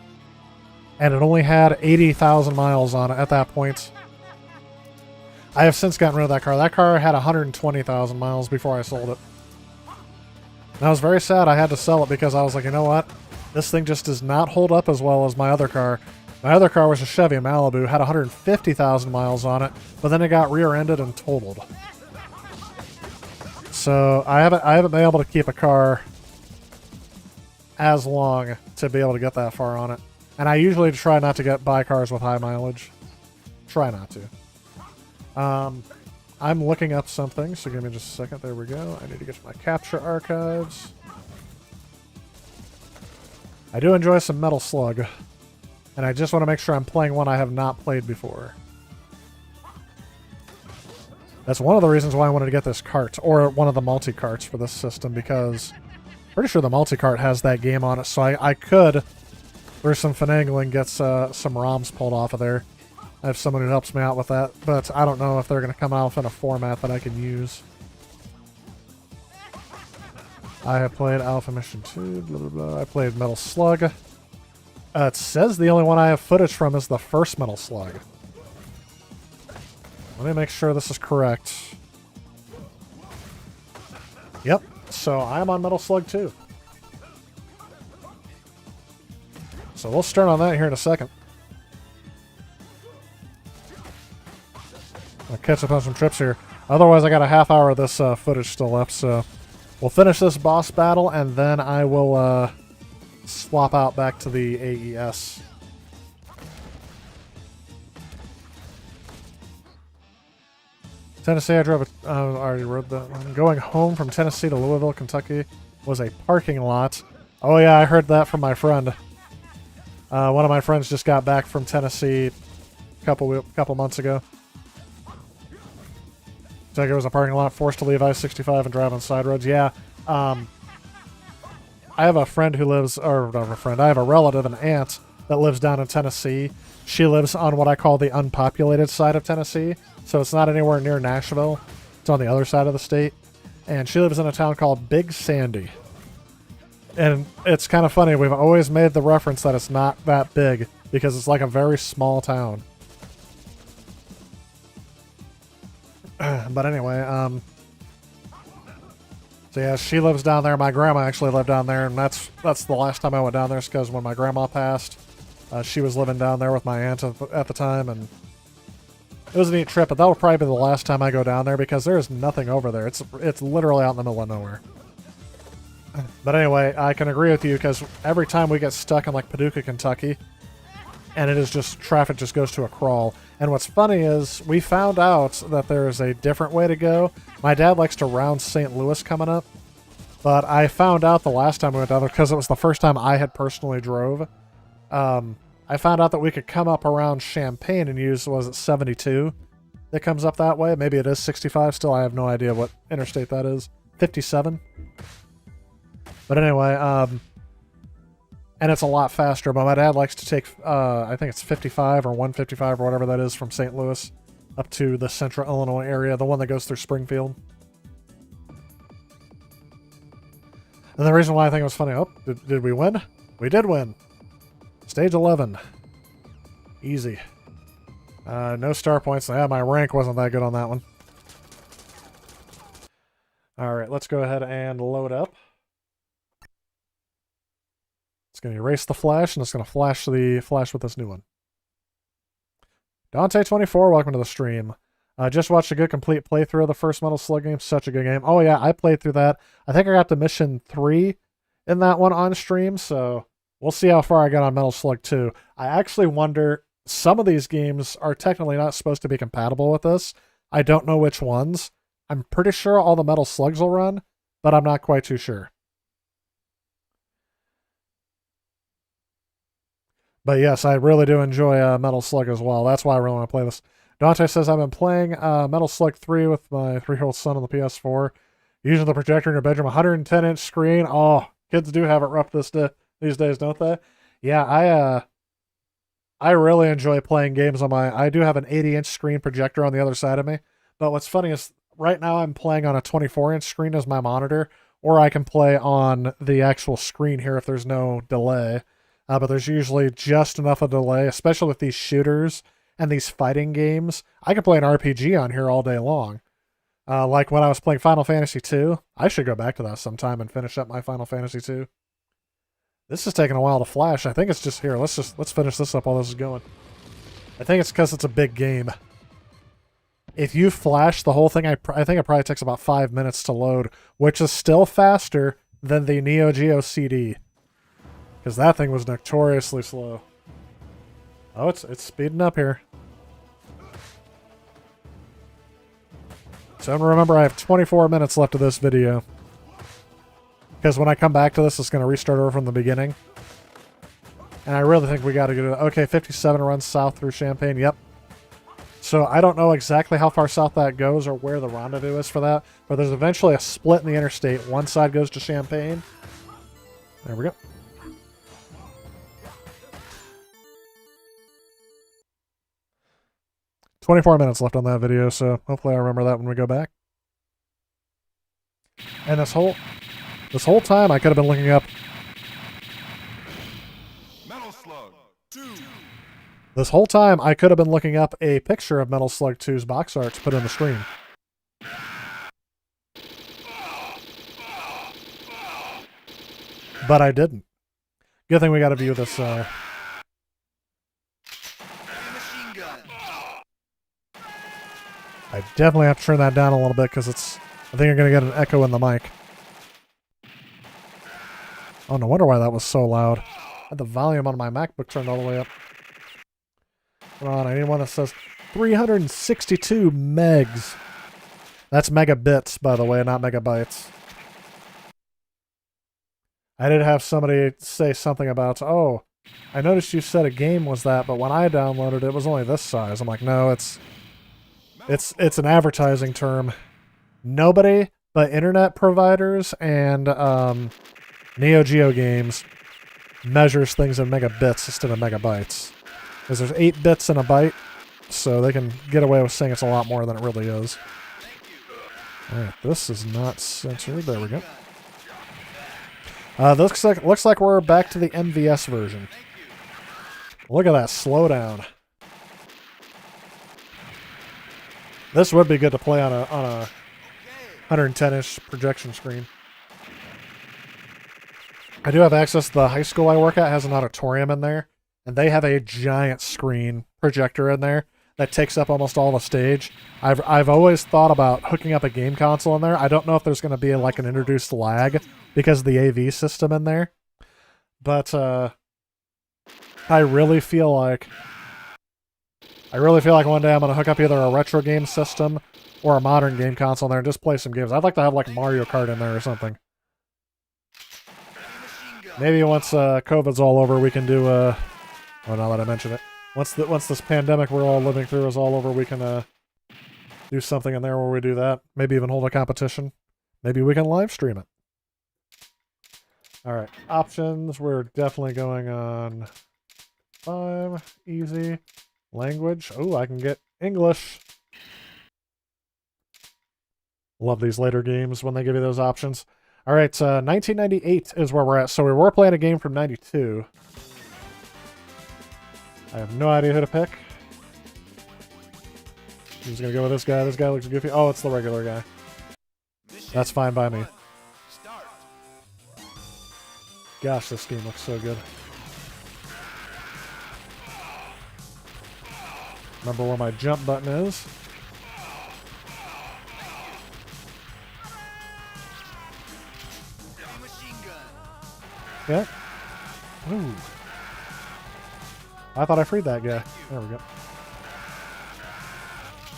S1: and it only had 80,000 miles on it at that point. I have since gotten rid of that car. That car had 120,000 miles before I sold it. And I was very sad I had to sell it because I was like, you know what? This thing just does not hold up as well as my other car. My other car was a Chevy Malibu, had 150,000 miles on it, but then it got rear-ended and totaled. So I haven't been able to keep a car as long to be able to get that far on it. And I usually try not to buy cars with high mileage. Try not to. I'm looking up something, so give me just a second. There we go. I need to get to my capture archives. I do enjoy some Metal Slug, and I just want to make sure I'm playing one I have not played before. That's one of the reasons why I wanted to get this cart, or one of the multi-carts for this system, because I'm pretty sure the multi-cart has that game on it, so I could, through some finagling, get some ROMs pulled off of there. I have someone who helps me out with that, but I don't know if they're going to come out in a format that I can use. I have played Alpha Mission 2, blah, blah, blah. I played Metal Slug. It says the only one I have footage from is the first Metal Slug. Let me make sure this is correct. Yep, so I'm on Metal Slug 2. So we'll start on that here in a second. I'll catch up on some trips here. Otherwise, I got a half hour of this footage still left, so we'll finish this boss battle, and then I will swap out back to the AES. Tennessee, I drove I already rode that one. Going home from Tennessee to Louisville, Kentucky was a parking lot. Oh yeah, I heard that from my friend. One of my friends just got back from Tennessee a couple months ago. Kentucky was a parking lot, forced to leave I-65 and drive on side roads. Yeah, I have a friend who lives, or not a friend, I have a relative, an aunt, that lives down in Tennessee. She lives on what I call the unpopulated side of Tennessee, so it's not anywhere near Nashville. It's on the other side of the state. And she lives in a town called Big Sandy. And it's kind of funny, we've always made the reference that it's not that big, because it's like a very small town. But anyway, so yeah, she lives down there. My grandma actually lived down there, and that's the last time I went down there, because when my grandma passed, she was living down there with my aunt at the time, and it was a neat trip, but that'll probably be the last time I go down there, because there is nothing over there. It's literally out in the middle of nowhere. But anyway, I can agree with you, because every time we get stuck in like Paducah, Kentucky, and it is just, traffic just goes to a crawl. And what's funny is, we found out that there is a different way to go. My dad likes to round St. Louis coming up, but I found out the last time we went down there, because it was the first time I had personally drove, I found out that we could come up around Champaign and use, was it 72 that comes up that way? Maybe it is 65 still, I have no idea what interstate that is. 57? But anyway, and it's a lot faster, but my dad likes to take, I think it's 55 or 155 or whatever that is from St. Louis up to the central Illinois area, the one that goes through Springfield. And the reason why I think it was funny, oh, did we win? We did win. Stage 11. Easy. No star points. Yeah, my rank wasn't that good on that one. Alright, let's go ahead and load up. It's going to erase the flash, and it's going to flash the flash with this new one. Dante24, welcome to the stream. Just watched a good complete playthrough of the first Metal Slug game. Such a good game. Oh yeah, I played through that. I think I got to mission 3 in that one on stream, so we'll see how far I got on Metal Slug 2. I actually wonder, some of these games are technically not supposed to be compatible with this. I don't know which ones, I'm pretty sure all the Metal Slugs will run, but I'm not quite too sure. But yes, I really do enjoy Metal Slug as well. That's why I really want to play this. Dante says, I've been playing Metal Slug 3 with my 3-year-old son on the PS4, using the projector in your bedroom, 110-inch screen. Oh, kids do have it rough these days, don't they? Yeah, I really enjoy playing games on my... I do have an 80-inch screen projector on the other side of me, but what's funny is right now I'm playing on a 24-inch screen as my monitor, or I can play on the actual screen here if there's no delay. But there's usually just enough of a delay, especially with these shooters and these fighting games. I could play an RPG on here all day long. Like when I was playing Final Fantasy II. I should go back to that sometime and finish up my Final Fantasy II. This is taking a while to flash. I think it's just here. Let's finish this up while this is going. I think it's because it's a big game. If you flash the whole thing, I think it probably takes about 5 minutes to load, which is still faster than the NeoGeo CD. Because that thing was notoriously slow. Oh, it's speeding up here. So remember, I have 24 minutes left of this video. Because when I come back to this, it's going to restart over from the beginning. And I really think we got to get it. Okay, 57 runs south through Champaign. Yep. So I don't know exactly how far south that goes or where the rendezvous is for that. But there's eventually a split in the interstate. One side goes to Champaign. There we go. "24 minutes left on that video, so hopefully I remember that when we go back." And this whole time I could have been looking up...
S2: Metal Slug 2.
S1: This whole time I could have been looking up a picture of Metal Slug 2's box art to put on the screen. But I didn't. Good thing we got to view this... I definitely have to turn that down a little bit because it's... I think you're going to get an echo in the mic. Oh, no wonder why that was so loud. I had the volume on my MacBook turned all the way up. Come on, I need one that says 362 megs. That's megabits, by the way, not megabytes. I did have somebody say something about, oh, I noticed you said a game was that, but when I downloaded it, it was only this size. I'm like, no, it's an advertising term. Nobody but internet providers and NeoGeo games measures things in megabits instead of megabytes. Because there's 8 bits in a byte, so they can get away with saying it's a lot more than it really is. Alright, this is not censored. There we go. This looks like we're back to the MVS version. Look at that slowdown. This would be good to play on a 110-inch projection screen. I do have access to the high school I work at. It has an auditorium in there, and they have a giant screen projector in there that takes up almost all the stage. I've always thought about hooking up a game console in there. I don't know if there's going to be like an introduced lag because of the AV system in there, but I really feel like one day I'm going to hook up either a retro game system or a modern game console in there and just play some games. I'd like to have like Mario Kart in there or something. Maybe once COVID's all over, we can do oh, now that I mention it, once this pandemic we're all living through is all over, we can do something in there where we do that. Maybe even hold a competition. Maybe we can live stream it. All right, options. We're definitely going on 5, easy. Language. Oh, I can get English. Love these later games when they give you those options. All right, 1998 is where we're at. So we were playing a game from 92. I have no idea who to pick. I'm just going to go with this guy. This guy looks goofy. Oh, it's the regular guy. That's fine by me. Gosh, this game looks so good. Remember where my jump button is. Yeah. Ooh. I thought I freed that guy. There we go.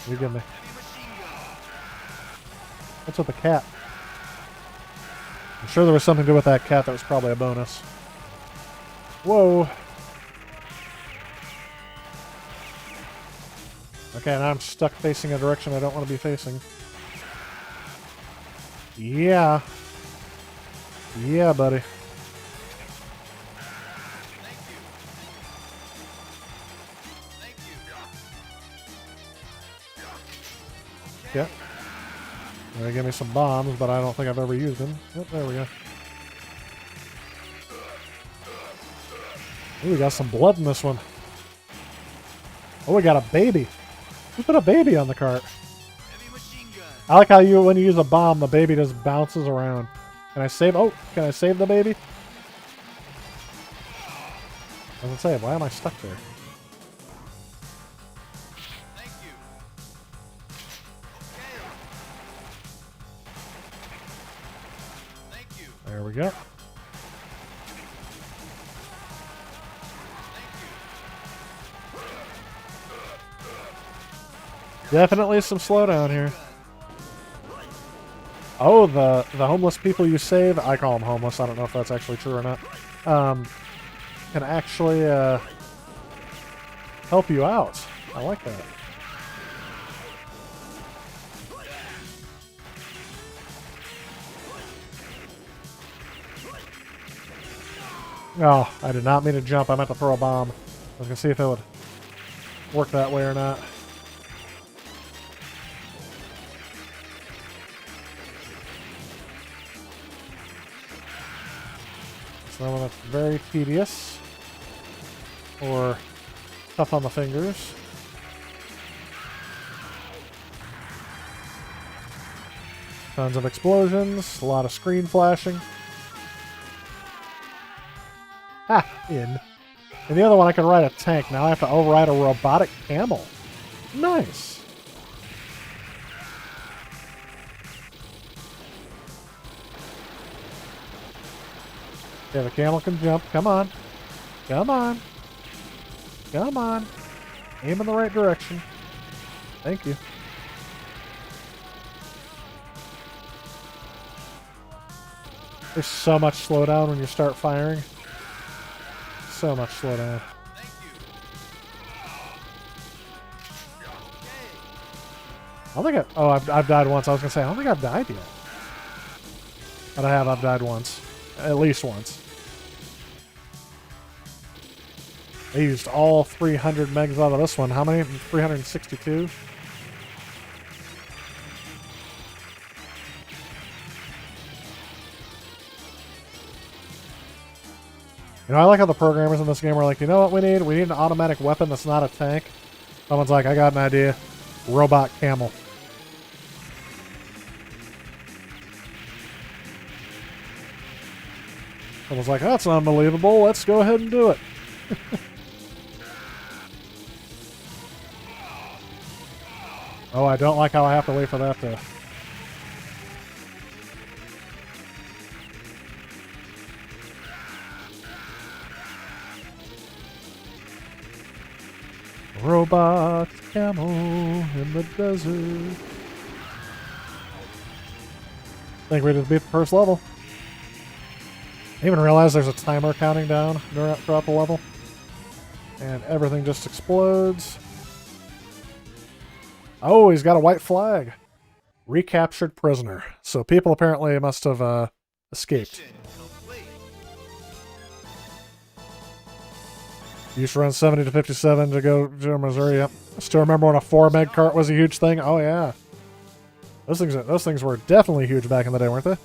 S1: You give me. What's with the cat? I'm sure there was something to do with that cat that was probably a bonus. Whoa. Okay, now I'm stuck facing a direction I don't want to be facing. Yeah. Yeah, buddy. Yep. They give me some bombs, but I don't think I've ever used them. Yep, there we go. Ooh, we got some blood in this one. Oh, we got a baby. Who put a baby on the cart? I like how when you use a bomb, the baby just bounces around. Can I save? Oh, can I save the baby? I was gonna say, why am I stuck there? There we go. Definitely some slowdown here. Oh, the homeless people you save, I call them homeless, I don't know if that's actually true or not, can actually help you out. I like that. Oh, I did not mean to jump. I meant to throw a bomb. I was going to see if it would work that way or not. So that's very tedious. Or tough on the fingers. Tons of explosions. A lot of screen flashing. Ha! In. And the other one, I can ride a tank. Now I have to override a robotic camel. Nice. Yeah, the camel can jump. Come on. Come on. Come on. Aim in the right direction. Thank you. There's so much slowdown when you start firing. So much slowdown. I don't think I've died once. I was gonna say I don't think I've died yet, but I've died once, at least once. I used all 300 megs out of this one. How many? 362. You know, I like how the programmers in this game are like, you know what we need? We need an automatic weapon that's not a tank. Someone's like, I got an idea. Robot camel. Someone's like, that's unbelievable. Let's go ahead and do it. Oh, I don't like how I have to wait for that to... Robot camel in the desert. I think we just beat the first level. I didn't even realize there's a timer counting down throughout the level. And everything just explodes. Oh, he's got a white flag. Recaptured prisoner. So people apparently must have escaped. You used to run 70 to 57 to go to Missouri. Yep. I still remember when a 4 meg cart was a huge thing. Oh yeah. Those things were definitely huge back in the day, weren't they?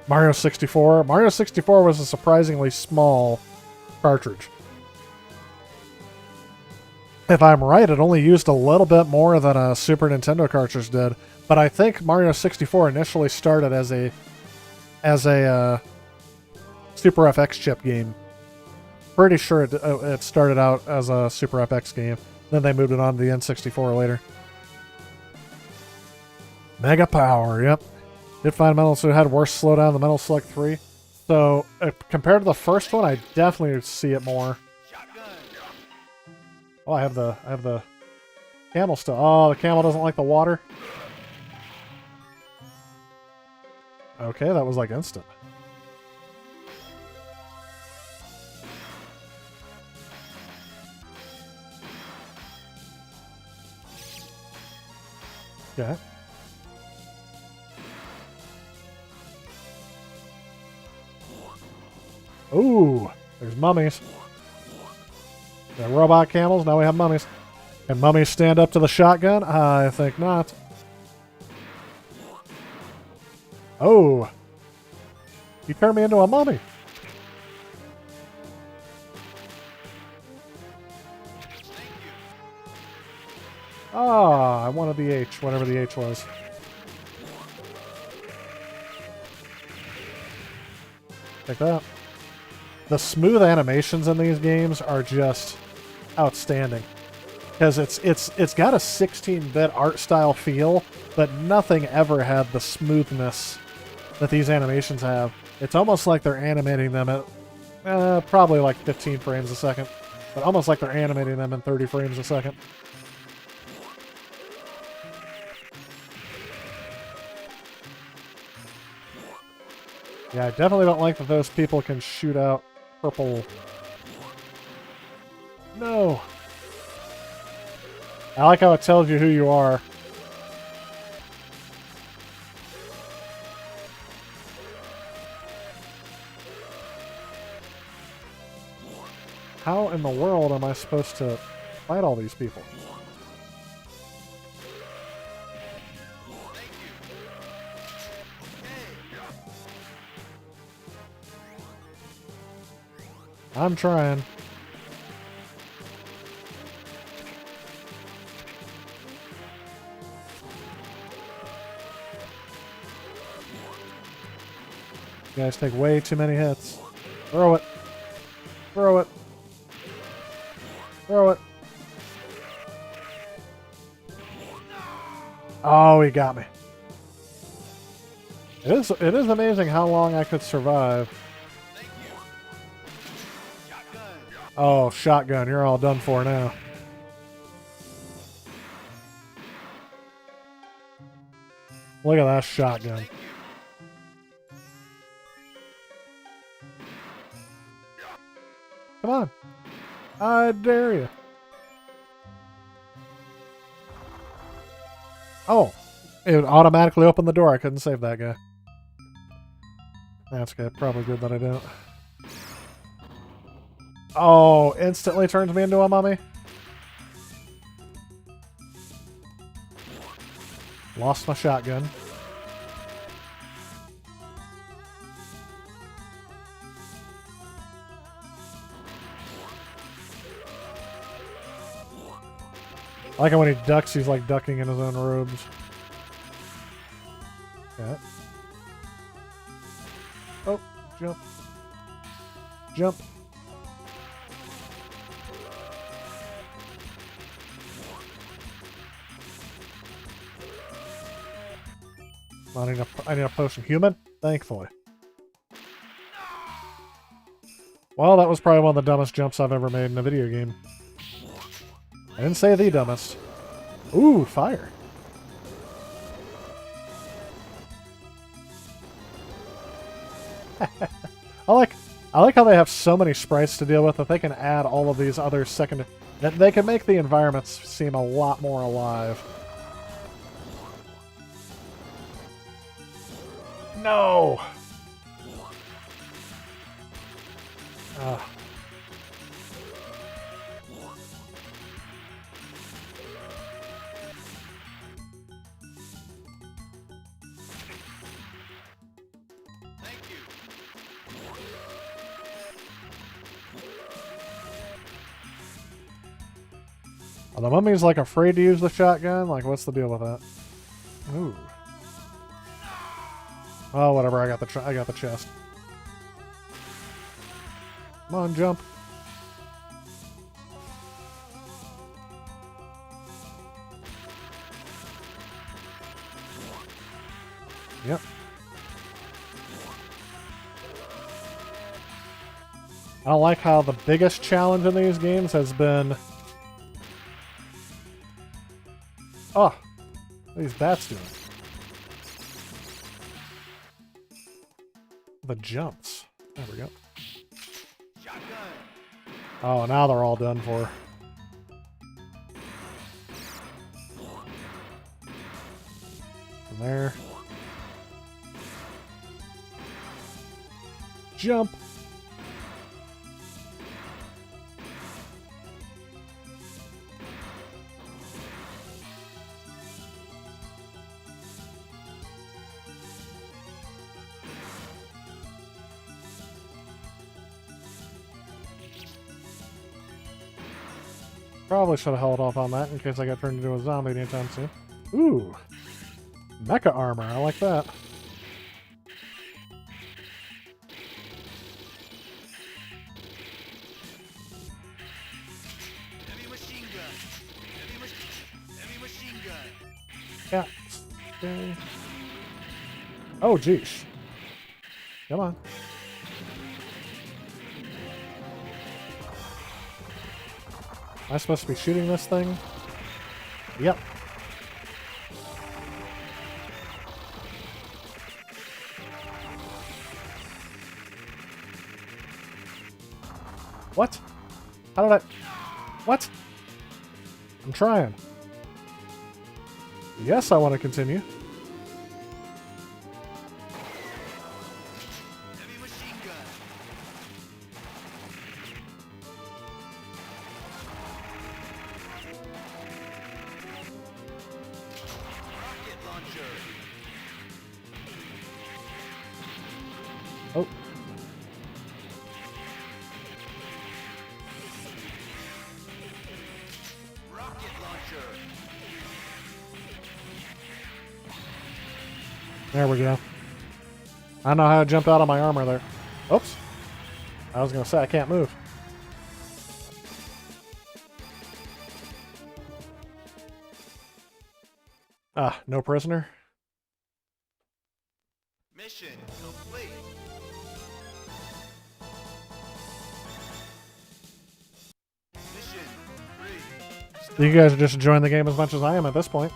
S1: Mario 64. Mario 64 was a surprisingly small cartridge. If I'm right, it only used a little bit more than a Super Nintendo cartridge did. But I think Mario 64 initially started as a Super FX chip game. Pretty sure it started out as a Super FX game. Then they moved it on to the N64 later. Mega Power, yep. Did find Metal Slug had worse slowdown than Metal Slug 3. So, compared to the first one, I definitely see it more. Oh, I have the camel still. Oh, the camel doesn't like the water. Okay, that was like instant. Okay. Ooh, there's mummies. They're robot camels, now we have mummies. Can mummies stand up to the shotgun? I think not. Oh. He turned me into a mummy. Ah, I wanted the H, whatever the H was. Take that. The smooth animations in these games are just outstanding. Because it's got a 16-bit art style feel, but nothing ever had the smoothness that these animations have. It's almost like they're animating them at probably like 15 frames a second, but almost like they're animating them in 30 frames a second. Yeah, I definitely don't like that those people can shoot out purple. No. I like how it tells you who you are. How in the world am I supposed to fight all these people? I'm trying. You guys take way too many hits. Throw it. Throw it. Throw it. Oh, he got me. It is amazing how long I could survive. Oh, shotgun. You're all done for now. Look at that shotgun. Come on. I dare you. Oh. It would automatically open the door. I couldn't save that guy. That's good. Probably good that I don't. Oh, instantly turns me into a mummy. Lost my shotgun. I like it when he ducks, he's like ducking in his own robes. Okay. Oh, jump. Jump. I need a potion. Human? Thankfully. Well, that was probably one of the dumbest jumps I've ever made in a video game. I didn't say the dumbest. Ooh, fire. I like how they have so many sprites to deal with that they can add all of these other that they can make the environments seem a lot more alive. No. Are the mummies like afraid to use the shotgun? Like, what's the deal with that? Ooh. Oh, whatever. I got the chest. Come on, jump. Yep. I like how the biggest challenge in these games has been... Oh, what are these bats doing? The jumps. There we go.
S2: Shotgun.
S1: Oh, now they're all done for. From there. Jump. Probably should have held off on that in case I got turned into a zombie anytime soon. Ooh. Mecha armor. I like that.
S2: Heavy machine gun. Heavy machine gun.
S1: Yeah. Okay. Oh, geez. Come on. Am I supposed to be shooting this thing? Yep. What? How did I... What? I'm trying. Yes, I want to continue.
S2: Heavy machine gun. Rocket launcher.
S1: Oh.
S2: Rocket launcher.
S1: There we go. I know how to jump out of my armor there. Oops. I was going to say I can't move. Ah, no prisoner.
S2: Mission complete. Mission 3.
S1: You guys are just enjoying the game as much as I am at this point.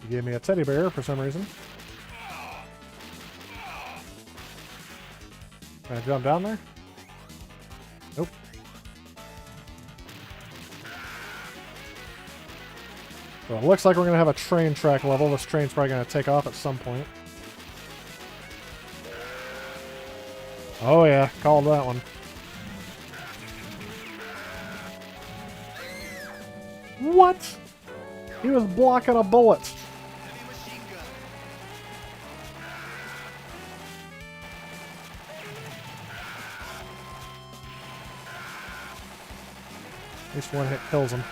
S1: You gave me a teddy bear for some reason. Can I jump down there? Nope. So it looks like we're going to have a train track level. This train's probably going to take off at some point. Oh yeah, called that one. What? He was blocking a bullet.
S2: Heavy machine gun.
S1: At least one hit kills him.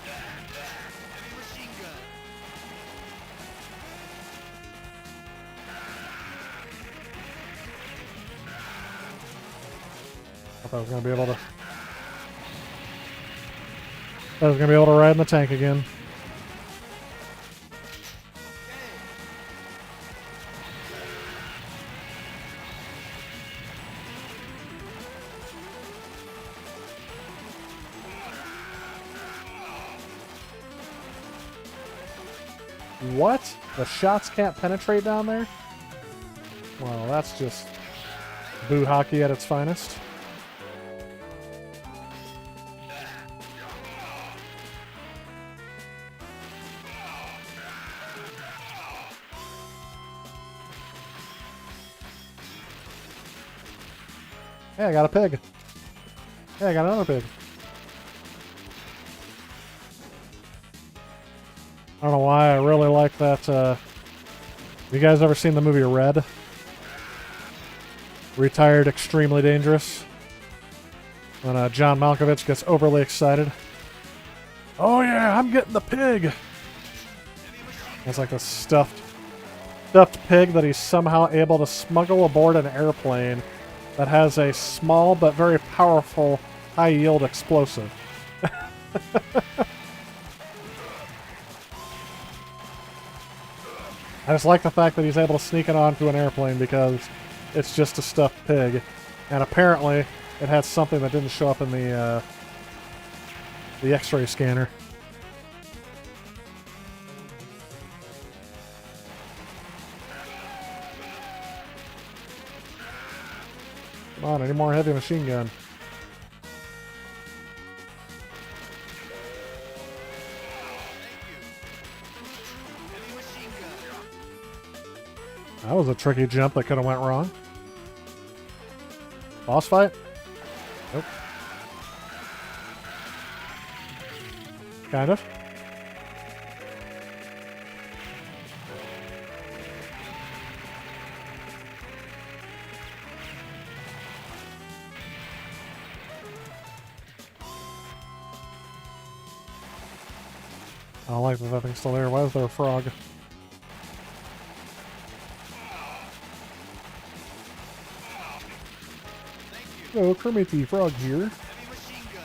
S2: Heavy machine gun.
S1: I thought I was going to be able to... I was going to be able to ride in the tank again. What? The shots can't penetrate down there? Well, that's just boo hockey at its finest. Hey, I got a pig. Hey, I got another pig. I don't know why I really like that. Have you guys ever seen the movie Red? Retired Extremely Dangerous. When John Malkovich gets overly excited. Oh yeah, I'm getting the pig! It's like a stuffed pig that he's somehow able to smuggle aboard an airplane that has a small but very powerful high-yield explosive. I just like the fact that he's able to sneak it onto an airplane because it's just a stuffed pig. And apparently it has something that didn't show up in the X-ray scanner. Come on, any more heavy machine gun.
S2: Heavy machine gun.
S1: That was a tricky jump that could have went wrong. Boss fight? Nope. Kind of. I don't like that thing's still there. Why is there a frog? Oh, Kermit the Frog here.
S2: Heavy machine gun.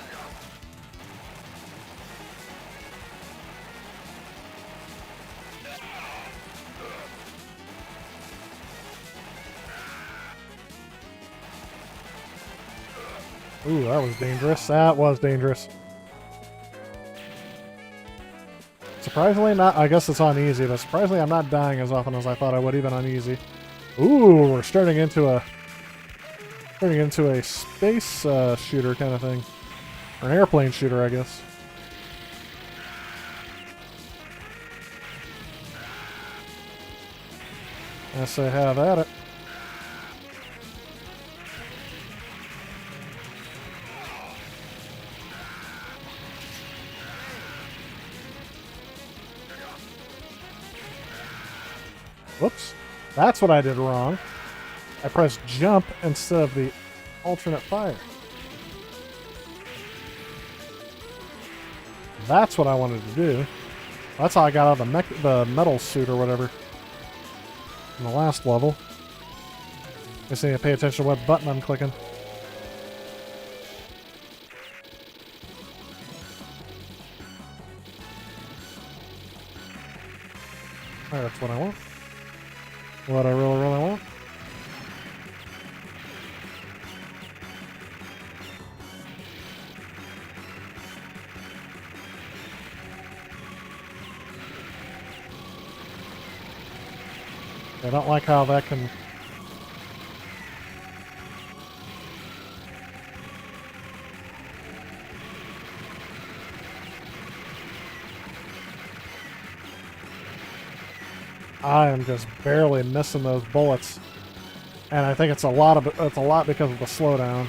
S1: Ooh, that was dangerous. That was dangerous. Surprisingly not, I guess it's on easy, but surprisingly I'm not dying as often as I thought I would even on easy. Ooh, we're starting into a space shooter kind of thing. Or an airplane shooter, I guess. I say have at it. Whoops. That's what I did wrong. I pressed jump instead of the alternate fire. That's what I wanted to do. That's how I got out of the metal suit or whatever in the last level. Just need to pay attention to what button I'm clicking. Alright, that's what I want. What I really, really want. I don't like how that can... I am just barely missing those bullets. And I think it's a lot because of the slowdown.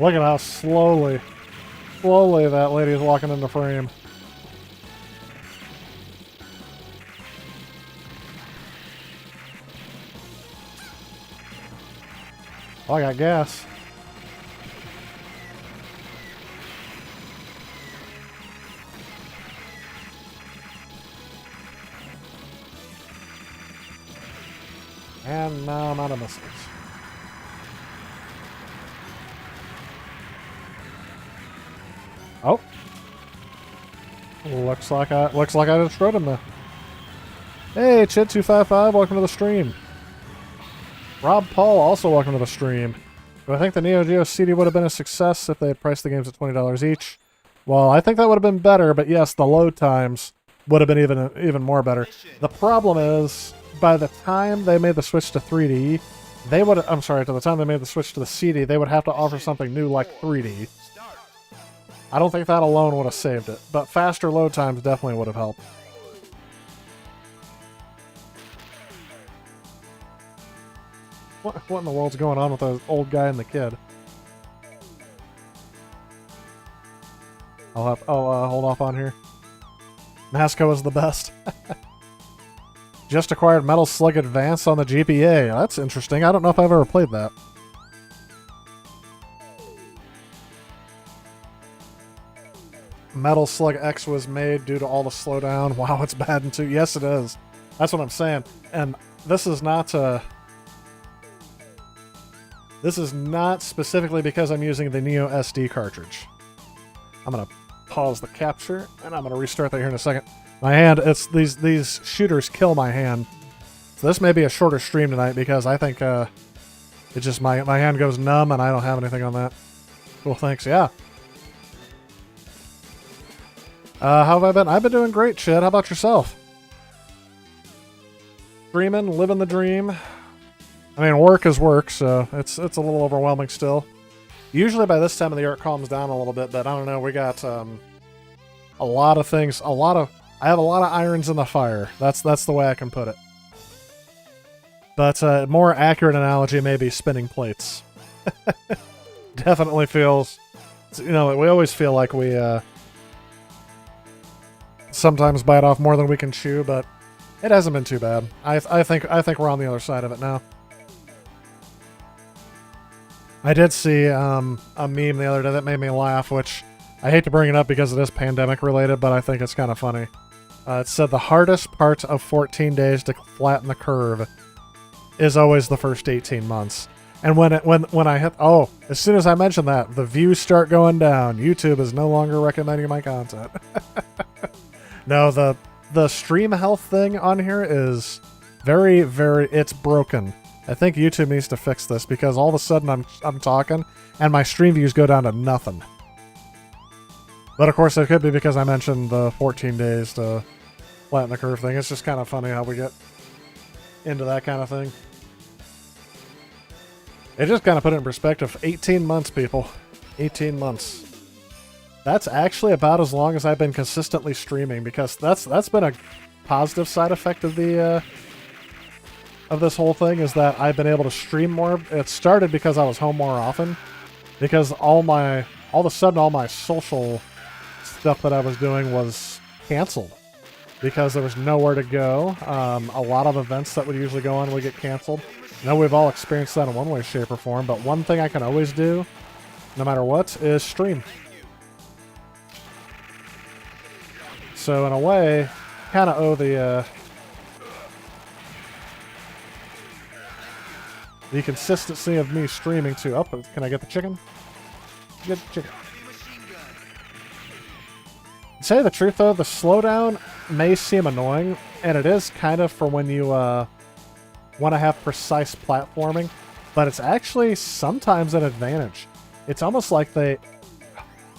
S1: Look at how slowly that lady is walking into frame. Oh, I got gas. And now I'm out of missiles. Oh. Looks like I destroyed him though. Hey, Chid255, welcome to the stream. Rob Paul, also welcome to the stream. Do I think the NeoGeo CD would have been a success if they had priced the games at $20 each? Well, I think that would have been better, but yes, the load times would have been even more better. The problem is, by the time they made the switch to 3D, they would I'm sorry, to the time they made the switch to the CD, they would have to offer something new like 3D. I don't think that alone would have saved it, but faster load times definitely would have helped. What in the world's going on with the old guy and the kid? I'll hold off on here. Masco is the best. Just acquired Metal Slug Advance on the GPA. That's interesting. I don't know if I've ever played that. Metal Slug X was made due to all the slowdown. Wow, it's bad in 2. Yes, it is. That's what I'm saying. And this is not specifically because I'm using the Neo SD cartridge. I'm gonna pause the capture and I'm gonna restart that here in a second. My hand, it's these shooters kill my hand. So this may be a shorter stream tonight because I think it just my hand goes numb and I don't have anything on that. Cool, thanks. Yeah. How have I been? I've been doing great, Chad. How about yourself? Dreaming, living the dream. I mean, work is work, so it's a little overwhelming still. Usually by this time of the year it calms down a little bit, but I don't know. We got a lot of things. I have a lot of irons in the fire. That's the way I can put it. But a more accurate analogy may be spinning plates. Definitely feels, we always feel like we sometimes bite off more than we can chew, but it hasn't been too bad. I think we're on the other side of it now. I did see a meme the other day that made me laugh, which I hate to bring it up because it is pandemic related, but I think it's kind of funny. It said the hardest part of 14 days to flatten the curve is always the first 18 months. And when I hit, as soon as I mention that, the views start going down. YouTube is no longer recommending my content. No, the stream health thing on here is very, very, it's broken. I think YouTube needs to fix this because all of a sudden I'm talking and my stream views go down to nothing. But of course it could be because I mentioned the 14 days to flatten the curve thing. It's just kind of funny how we get into that kind of thing. It just kind of put it in perspective. 18 months, people. 18 months. That's actually about as long as I've been consistently streaming, because that's been a positive side effect of the of this whole thing, is that I've been able to stream more. It started because I was home more often, because all of a sudden all my social stuff that I was doing was canceled because there was nowhere to go. A lot of events that would usually go on would get canceled. I know we've all experienced that in one way, shape, or form, but one thing I can always do, no matter what, is stream. So in a way, kind of owe the consistency of me streaming to... Oh, can I get the chicken? Get the chicken. To tell you the truth, though, the slowdown may seem annoying, and it is kind of for when you want to have precise platforming, but it's actually sometimes an advantage. It's almost like they...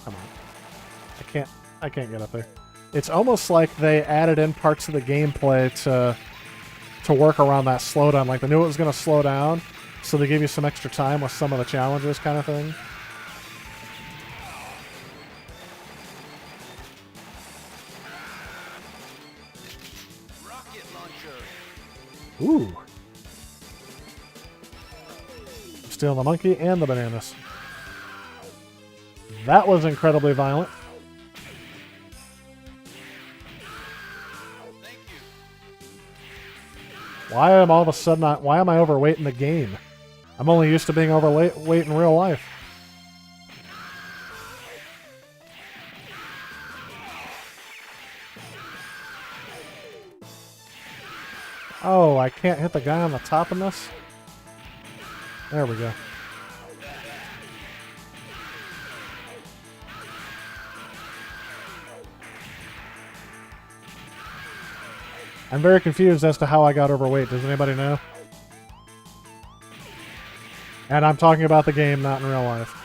S1: Come on. I can't get up there. It's almost like they added in parts of the gameplay to work around that slowdown. Like they knew it was going to slow down, so they give you some extra time with some of the challenges kind of thing.
S2: Rocket launcher.
S1: Ooh. Stealing the monkey and the bananas. That was incredibly violent.
S2: Thank you.
S1: Why am all of a sudden why am I overweight in the game? I'm only used to being overweight in real life. Oh, I can't hit the guy on the top of this? There we go. I'm very confused as to how I got overweight. Does anybody know? And I'm talking about the game, not in real life.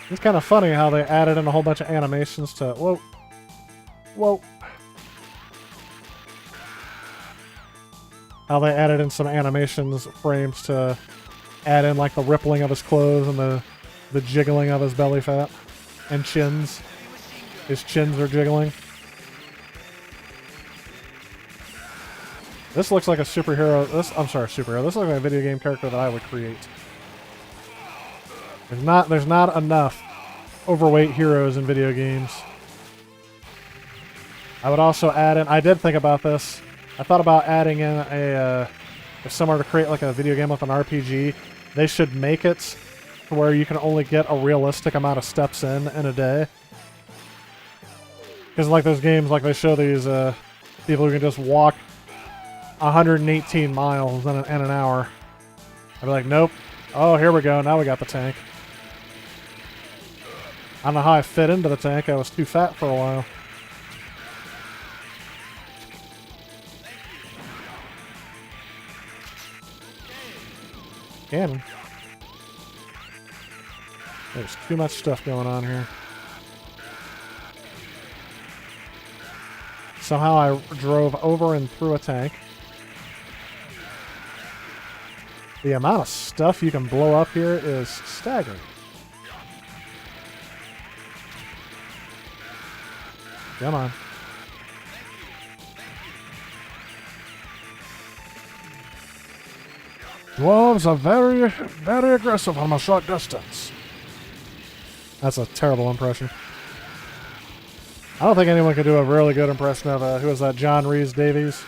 S1: It's kind of funny how they added in a whole bunch of animations to... Whoa. Whoa. How they added in some animations, frames to add in like the rippling of his clothes and the jiggling of his belly fat. And chins. His chins are jiggling. This looks like a superhero... I'm sorry, superhero. This looks like a video game character that I would create. There's not enough overweight heroes in video games. I would also add in... I did think about this. I thought about adding in if someone were to create like a video game with an RPG, they should make it to where you can only get a realistic amount of steps in a day. Because like those games, like they show these people who can just walk 118 miles in an hour. I'd be like, nope. Oh, here we go. Now we got the tank. I don't know how I fit into the tank. I was too fat for a while. Cannon. There's too much stuff going on here. Somehow I drove over and through a tank. The amount of stuff you can blow up here is staggering. Come on. Dwarves are very, very aggressive on a short distance. That's a terrible impression. I don't think anyone could do a really good impression of, who was that, John Rhys Davies?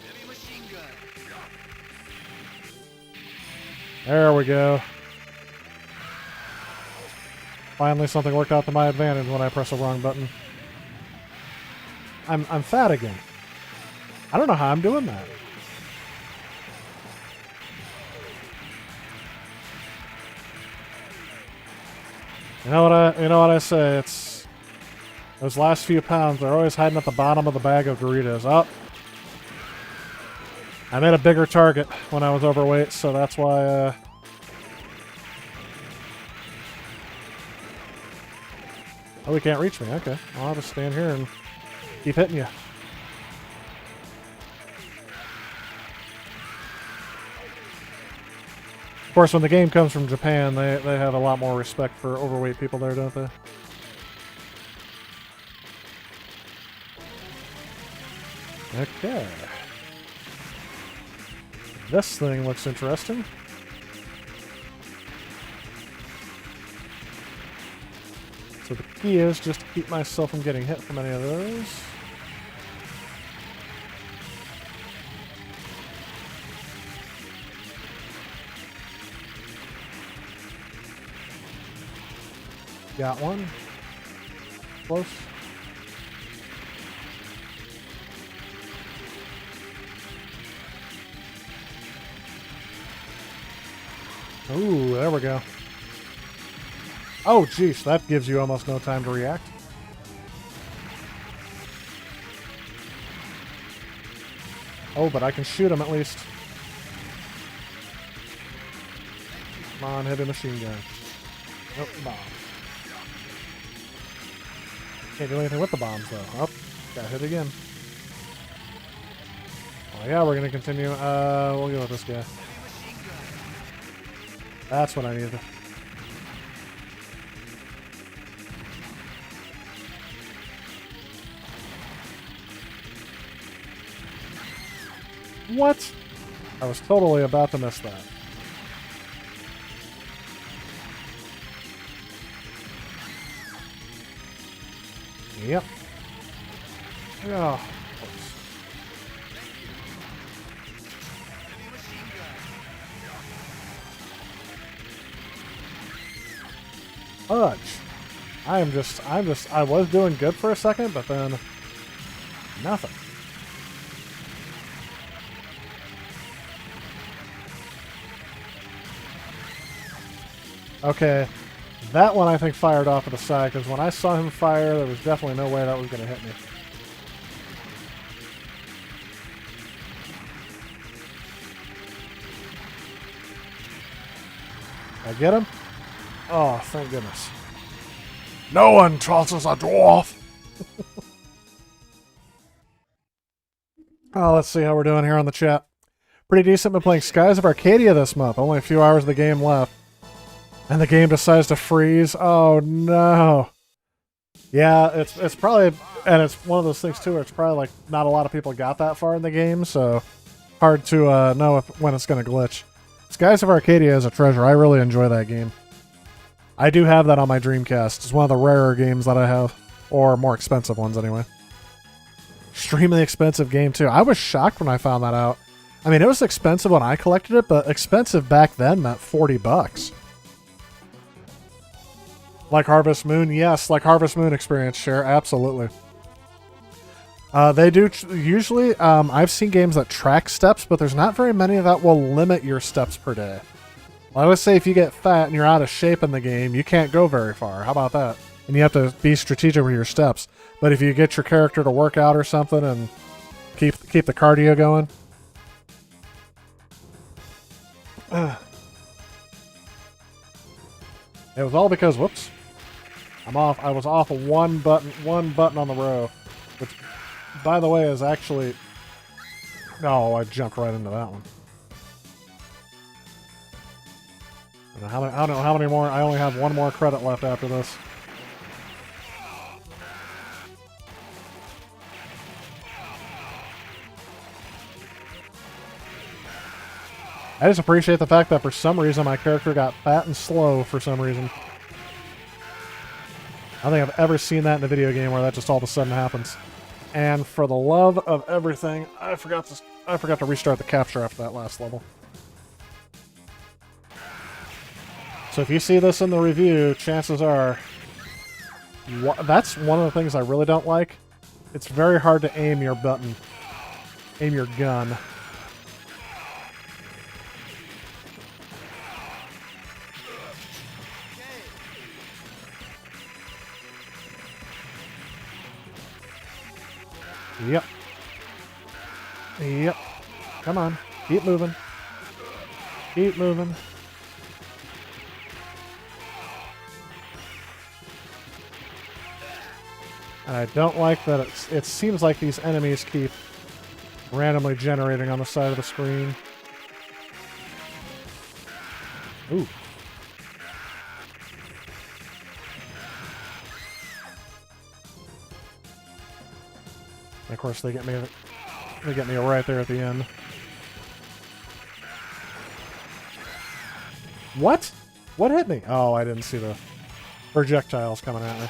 S2: Heavy machine gun.
S1: There we go. Finally something worked out to my advantage when I press the wrong button. I'm fat again. I don't know how I'm doing that. You know what I say, it's those last few pounds, they're always hiding at the bottom of the bag of Doritos. Oh. I made a bigger target when I was overweight, so that's why oh, he can't reach me. Okay. Well, I'll just stand here and keep hitting you. Of course, when the game comes from Japan, they have a lot more respect for overweight people there, don't they? Okay. This thing looks interesting. So the key is just to keep myself from getting hit from any of those. Got one. Close. Ooh, there we go. Oh, jeez, that gives you almost no time to react. Oh, but I can shoot him at least. Come on, heavy machine gun. Nope, bomb. Can't do anything with the bombs, though. Oh, got hit again. Oh, yeah, we're going to continue. We'll go with this guy. That's what I needed. What? I was totally about to miss that. Yep. Oh. Fudge. I was doing good for a second, but then nothing. Okay, that one I think fired off at the side, because when I saw him fire, there was definitely no way that was going to hit me. I get him? Oh, thank goodness. No one tosses a dwarf! Oh, let's see how we're doing here on the chat. Pretty decent. Been playing Skies of Arcadia this month. Only a few hours of the game left. And the game decides to freeze. Oh, no. Yeah, it's probably... And it's one of those things, too, where it's probably like not a lot of people got that far in the game, so hard to know when it's going to glitch. Skies of Arcadia is a treasure. I really enjoy that game. I do have that on my Dreamcast. It's one of the rarer games that I have. Or more expensive ones, anyway. Extremely expensive game, too. I was shocked when I found that out. I mean, it was expensive when I collected it, but expensive back then meant $40. Like Harvest Moon? Yes, like Harvest Moon experience share. Absolutely. They do usually, I've seen games that track steps, but there's not very many that will limit your steps per day. Well, I would say if you get fat and you're out of shape in the game, you can't go very far. How about that? and you have to be strategic with your steps. But if you get your character to work out or something and keep the cardio going. It was all because, whoops, I was off of one button on the row, which, by the way, is actually, no, I jumped right into that one. I don't know how many more. I only have one more credit left after this. I just appreciate the fact that for some reason my character got fat and slow for some reason. I don't think I've ever seen that in a video game where that just all of a sudden happens. And for the love of everything, I forgot to restart the capture after that last level. So if you see this in the review, chances are that's one of the things I really don't like. It's very hard to aim your gun. Yep. Yep. Come on. Keep moving. Keep moving. And I don't like that it seems like these enemies keep randomly generating on the side of the screen. Ooh. And of course, they get me right there at the end. What? What hit me? Oh, I didn't see the projectiles coming at me.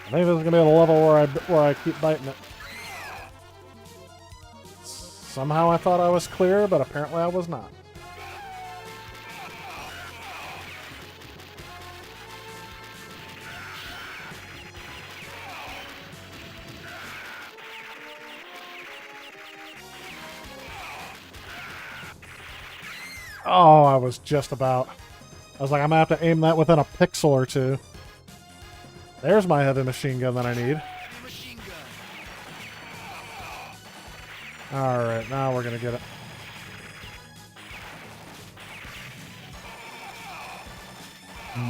S1: I think this is gonna be the level where I keep biting it. Somehow I thought I was clear, but apparently I was not. Oh, I was just about. I was like, I'm gonna have to aim that within a pixel or two. There's my heavy machine gun that I need. Alright, now we're gonna get it.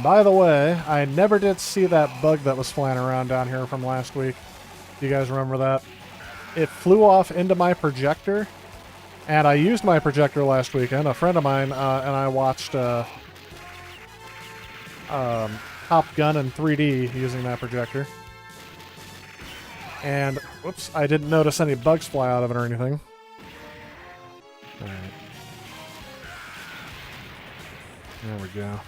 S1: By the way, I never did see that bug that was flying around down here from last week. Do you guys remember that? It flew off into my projector, and I used my projector last weekend. A friend of mine and I watched Top Gun in 3D using that projector. And, whoops, I didn't notice any bugs fly out of it or anything. Alright. There we go.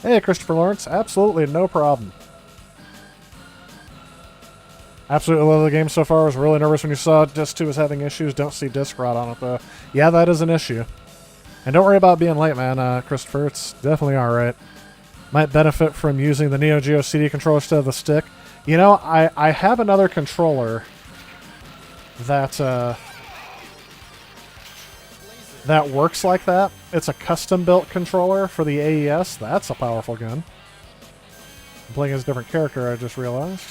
S1: Hey, Christopher Lawrence. Absolutely no problem. Absolutely love the game so far. I was really nervous when you saw Disc 2 was having issues. Don't see disc rot on it, though. Yeah, that is an issue. And don't worry about being late, man, Christopher. It's definitely alright. Might benefit from using the NeoGeo CD controller instead of the stick. You know, I have another controller that that works like that. It's a custom-built controller for the AES. That's a powerful gun. I'm playing as a different character, I just realized.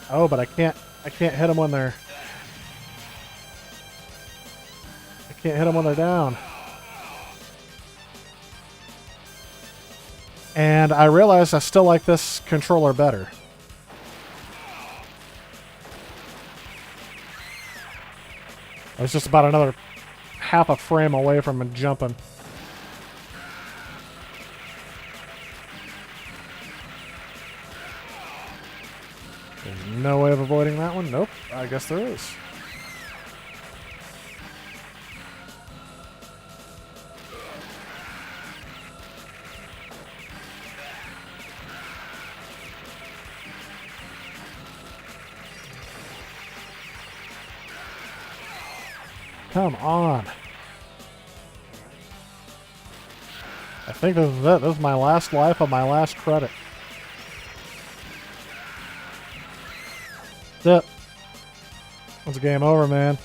S1: Oh, but I can't hit them when they're... I can't hit them when they're down. And I realized I still like this controller better. I was just about another half a frame away from jumping. There's no way of avoiding that one. Nope, I guess there is. Come on. I think this is it. This is my last life of my last credit. That's it. It's game over, man.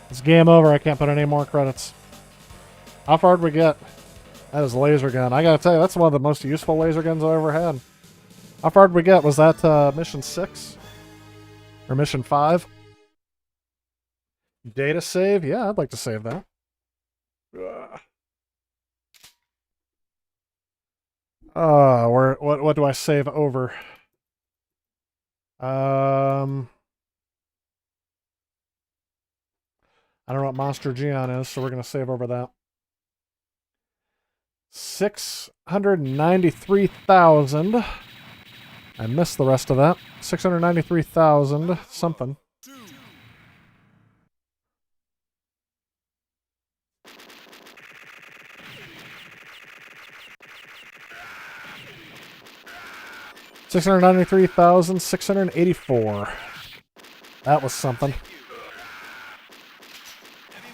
S1: It's game over. I can't put any more credits. How far did we get? That is a laser gun. I gotta tell you, that's one of the most useful laser guns I've ever had. How far did we get? Was that mission 6? Or mission 5? Data save? Yeah, I'd like to save that. What do I save over? I don't know what Monster Geon is, so we're gonna save over that. 693,000. I missed the rest of that. 693,000 something. $693,684. That was something.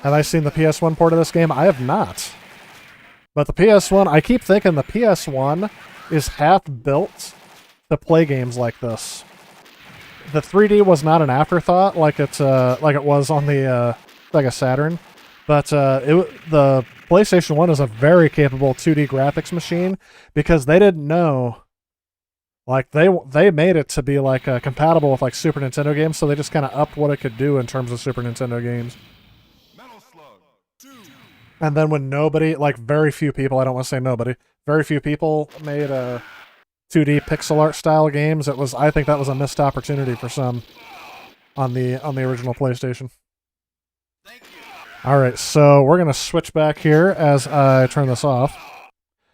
S1: Have I seen the PS1 port of this game? I have not. But the PS1, I keep thinking the PS1 is half built to play games like this. The 3D was not an afterthought like it was on the Sega Saturn, but the PlayStation 1 is a very capable 2D graphics machine because they didn't know. Like, they made it to be, like, compatible with, like, Super Nintendo games, so they just kind of upped what it could do in terms of Super Nintendo games. And then when nobody, like, very few people, I don't want to say nobody, very few people made 2D pixel art style games, I think that was a missed opportunity for some on the original PlayStation. Alright, so we're going to switch back here as I turn this off,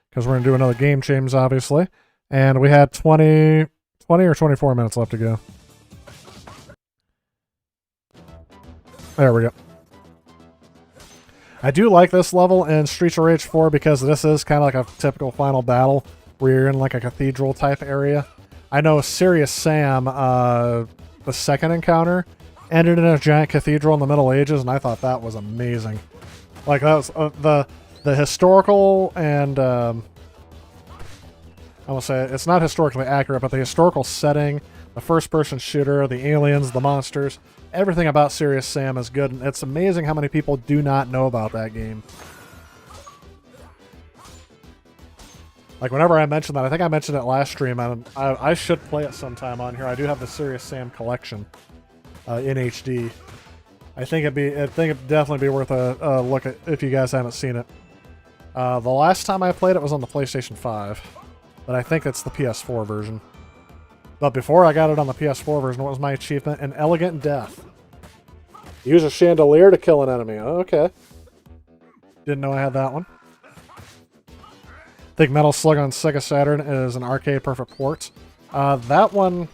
S1: because we're going to do another game change, obviously. And we had 20 or 24 minutes left to go. There we go. I do like this level in Streets of Rage 4 because this is kind of like a typical final battle where you're in like a cathedral type area. I know Serious Sam, the second encounter, ended in a giant cathedral in the Middle Ages, and I thought that was amazing. Like, that was the historical and... I will say it's not historically accurate, but the historical setting, the first-person shooter, the aliens, the monsters, everything about Serious Sam is good, and it's amazing how many people do not know about that game. Like, whenever I mention that, I think I mentioned it last stream, and I should play it sometime on here. I do have the Serious Sam collection in HD. I think it'd definitely be worth a look at if you guys haven't seen it. The last time I played it was on the PlayStation 5. But I think it's the PS4 version. But before I got it on the PS4 version, what was my achievement? An Elegant Death. Use a chandelier to kill an enemy. Oh, okay. Didn't know I had that one. I think Metal Slug on Sega Saturn is an arcade perfect port. That one...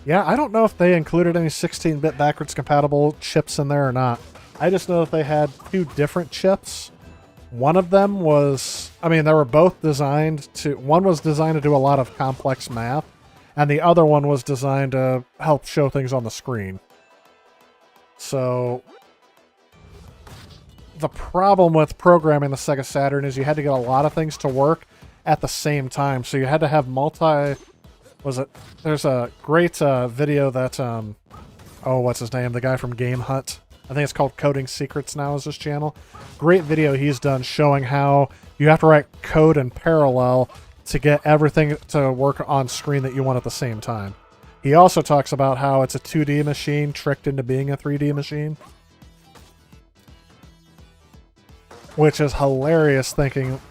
S1: Yeah, I don't know if they included any 16-bit backwards compatible chips in there or not. I just know that they had 2 different chips. One of them was, I mean, they were both designed to, one was designed to do a lot of complex math, and the other one was designed to help show things on the screen. So, the problem with programming the Sega Saturn is you had to get a lot of things to work at the same time. So you had to have there's a great video that, oh, what's his name? The guy from Game Hut. I think it's called Coding Secrets now is his channel. Great video he's done showing how you have to write code in parallel to get everything to work on screen that you want at the same time. He also talks about how it's a 2D machine tricked into being a 3D machine. Which is hilarious thinking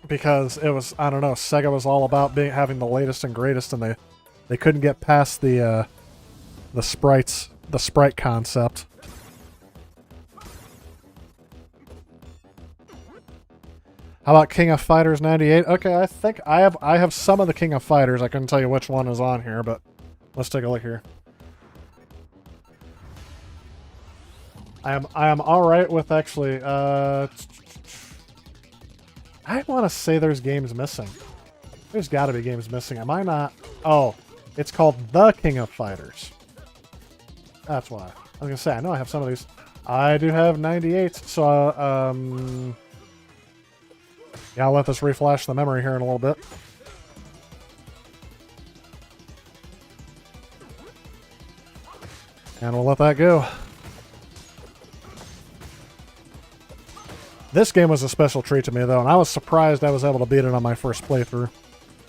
S1: because it was, I don't know, Sega was all about having the latest and greatest, and they couldn't get past the sprite concept. How about King of Fighters 98? Okay, I think I have some of the King of Fighters. I couldn't tell you which one is on here, but let's take a look here. I am all right with actually. I want to say there's games missing. There's got to be games missing. Am I not? Oh, it's called The King of Fighters. That's why. I was gonna say I know I have some of these. I do have 98, so yeah, I'll let this reflash the memory here in a little bit. And we'll let that go. This game was a special treat to me, though, and I was surprised I was able to beat it on my first playthrough.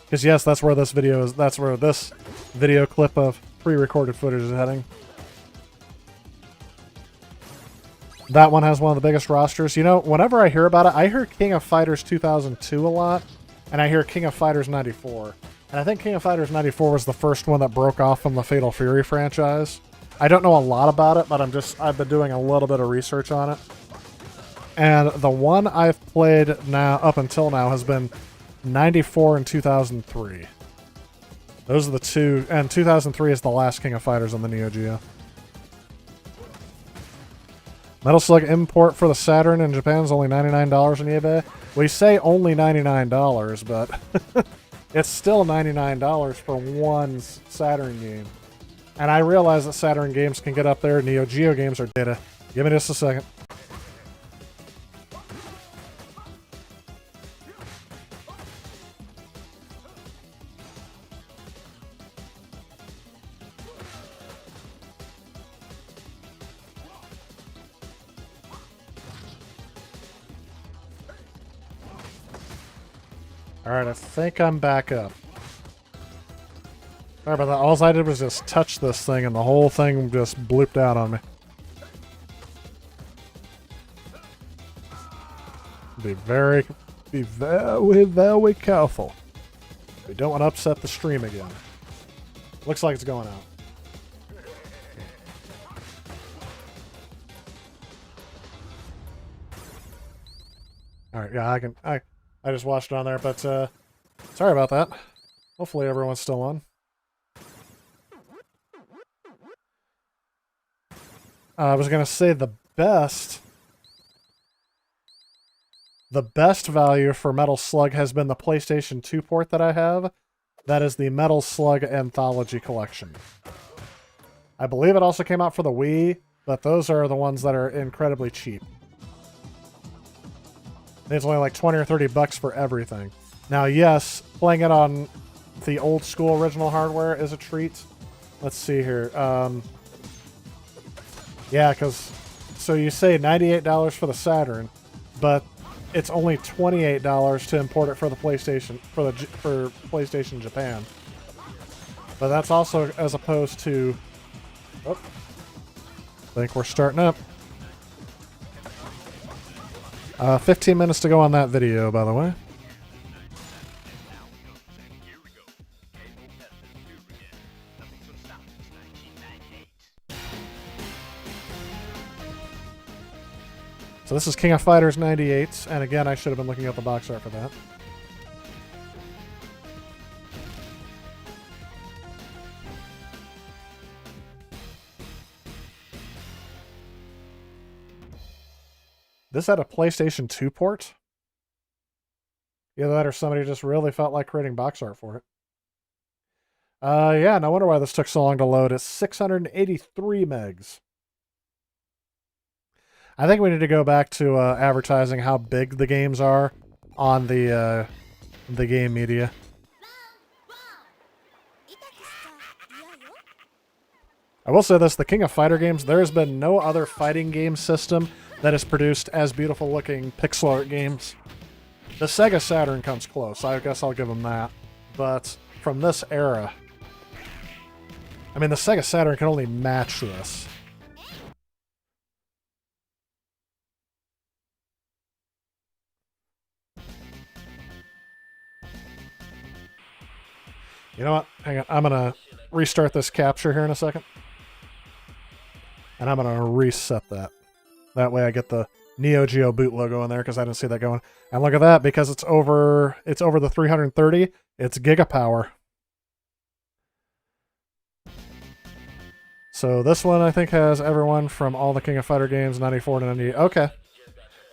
S1: Because yes, that's where this video is. That's where this video clip of pre-recorded footage is heading. That one has one of the biggest rosters. You know, whenever I hear about it, I hear King of Fighters 2002 a lot, and I hear King of Fighters 94. And I think King of Fighters 94 was the first one that broke off from the Fatal Fury franchise. I don't know a lot about it, but I've been doing a little bit of research on it. And the one I've played now up until now has been 94 and 2003. Those are the two, and 2003 is the last King of Fighters on the NeoGeo. Metal Slug import for the Saturn in Japan is only $99 on eBay. We say only $99, but it's still $99 for one Saturn game. And I realize that Saturn games can get up there. NeoGeo games are data. Give me just a second. Alright, I think I'm back up. Sorry about that. All I did was just touch this thing and the whole thing just blooped out on me. Be very careful. We don't want to upset the stream again. Looks like it's going out. Alright, yeah, I just watched it on there, but sorry about that. Hopefully everyone's still on. I was going to say the best value for Metal Slug has been the PlayStation 2 port that I have. That is the Metal Slug Anthology Collection. I believe it also came out for the Wii, but those are the ones that are incredibly cheap. It's only like 20 or 30 bucks for everything. Now, yes, playing it on the old school original hardware is a treat. Let's see here. Yeah, because so you say $98 for the Saturn, but it's only $28 to import it for the PlayStation for PlayStation Japan. But that's also as opposed to. Oh, I think we're starting up. 15 minutes to go on that video, by the way. So this is King of Fighters 98, and again, I should have been looking at the box art for that. This had a PlayStation 2 port? Either that or somebody just really felt like creating box art for it. Yeah, no wonder why this took so long to load. It's 683 megs. I think we need to go back to advertising how big the games are on the game media. I will say this, the King of Fighter games, there has been no other fighting game system that has produced as beautiful looking pixel art games. The Sega Saturn comes close, I guess I'll give them that. But from this era, I mean, the Sega Saturn can only match this. You know what? Hang on. I'm going to restart this capture here in a second. And I'm going to reset that. That way I get the NeoGeo boot logo in there because I didn't see that going. And look at that, because it's over the 330, it's gigapower. So this one I think has everyone from all the King of Fighter games, 94 to 98. Okay.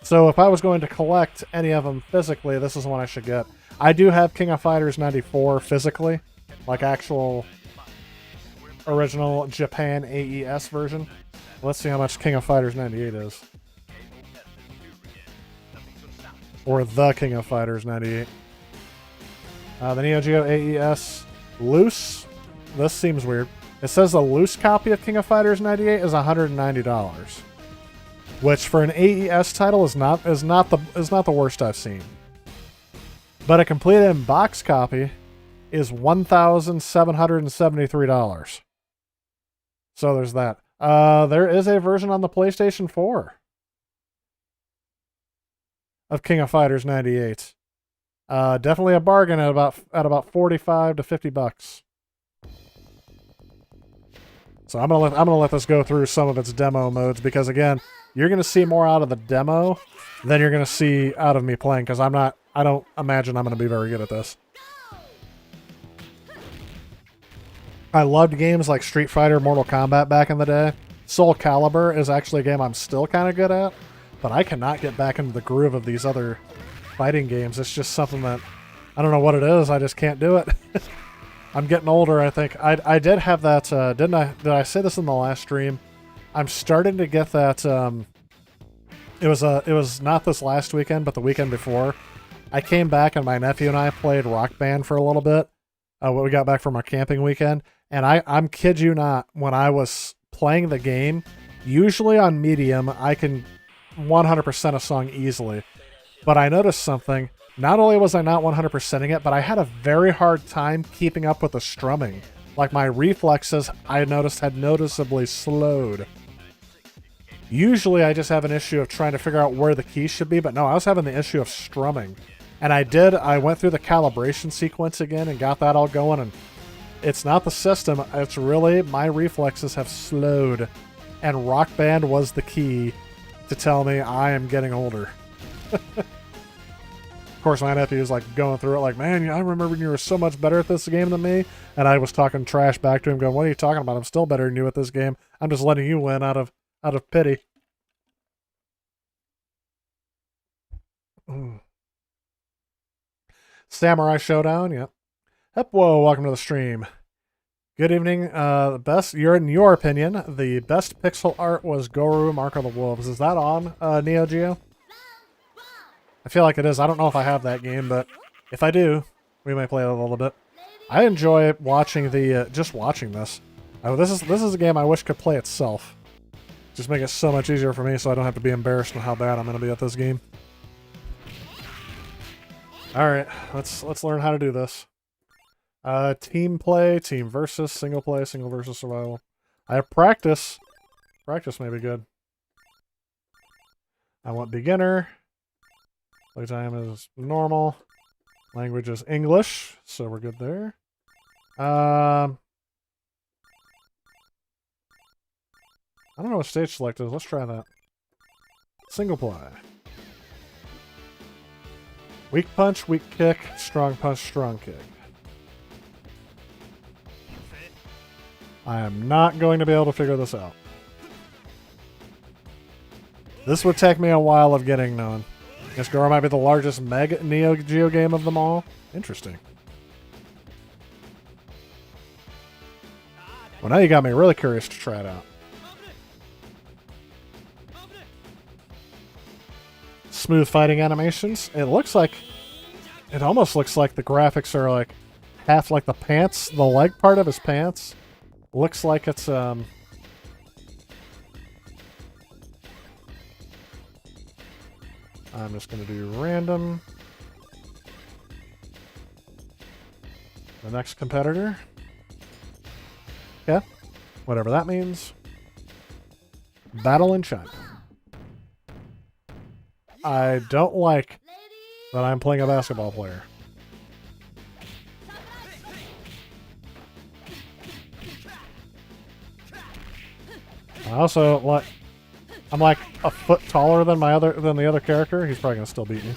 S1: So if I was going to collect any of them physically, this is the one I should get. I do have King of Fighters 94 physically, like actual original Japan AES version. Let's see how much King of Fighters 98 is. Or the King of Fighters 98. The NeoGeo AES loose. This seems weird. It says a loose copy of King of Fighters 98 is $190, which for an AES title is not the worst I've seen. But a complete in-box copy is $1,773. So there's that. There is a version on the PlayStation 4 of King of Fighters 98. Definitely a bargain at about 45 to 50 bucks. So I'm gonna let this go through some of its demo modes because again, you're gonna see more out of the demo than you're gonna see out of me playing because I don't imagine I'm gonna be very good at this. I loved games like Street Fighter, Mortal Kombat back in the day. Soul Calibur is actually a game I'm still kind of good at, but I cannot get back into the groove of these other fighting games. It's just something that I don't know what it is. I just can't do it. I'm getting older, I think. I did have that, didn't I? Did I say this in the last stream? I'm starting to get that, it was not this last weekend, but the weekend before. I came back and my nephew and I played Rock Band for a little bit. When we got back from our camping weekend. And I'm kid you not, when I was playing the game, usually on medium, I can 100% a song easily. But I noticed something. Not only was I not 100%ing it, but I had a very hard time keeping up with the strumming. Like my reflexes, I noticed, had noticeably slowed. Usually I just have an issue of trying to figure out where the keys should be, but no, I was having the issue of strumming. And I went through the calibration sequence again and got that all going, and it's not the system, it's really my reflexes have slowed. And Rock Band was the key to tell me I am getting older. Of course, my nephew was like going through it like, man, I remember when you were so much better at this game than me. And I was talking trash back to him going, what are you talking about? I'm still better than you at this game. I'm just letting you win out of pity. Samurai Showdown, yep. Whoa, welcome to the stream. Good evening. In your opinion, the best pixel art was Goru Mark of the Wolves. Is that on NeoGeo? I feel like it is. I don't know if I have that game, but if I do, we might play it a little bit. I enjoy watching just watching this. This is a game I wish could play itself. Just make it so much easier for me so I don't have to be embarrassed on how bad I'm going to be at this game. Alright, let's learn how to do this. Team play, team versus, single play, single versus survival. I have practice. Practice may be good. I want beginner. Playtime is normal. Language is English, so we're good there. I don't know what stage select is. Let's try that. Single play. Weak punch, weak kick, strong punch, strong kick. I am not going to be able to figure this out. This would take me a while of getting known. This girl might be the largest Mega NeoGeo game of them all. Interesting. Well, now you got me really curious to try it out. Smooth fighting animations. It almost looks like the graphics are like half like the pants, the leg part of his pants. Looks like it's I'm just gonna do random. The next competitor. Yeah, whatever that means. Battle in China. I don't like that I'm playing a basketball player. I also like, I'm like a foot taller than the other character. He's probably gonna still beat me.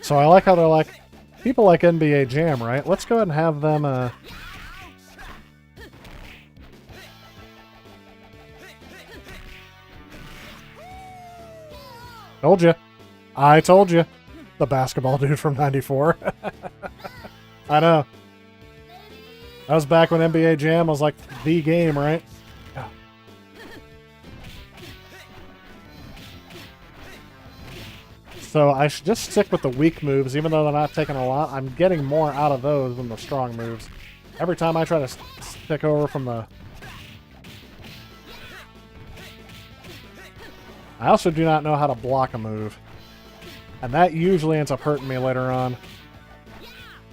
S1: So I like how they're like, people like NBA Jam, right? Let's go ahead and have them, Told you. I told you. The basketball dude from '94. I know. That was back when NBA Jam was like the game, right? Yeah. So I should just stick with the weak moves, even though they're not taking a lot. I'm getting more out of those than the strong moves. Every time I try to stick over from the... I also do not know how to block a move. And that usually ends up hurting me later on.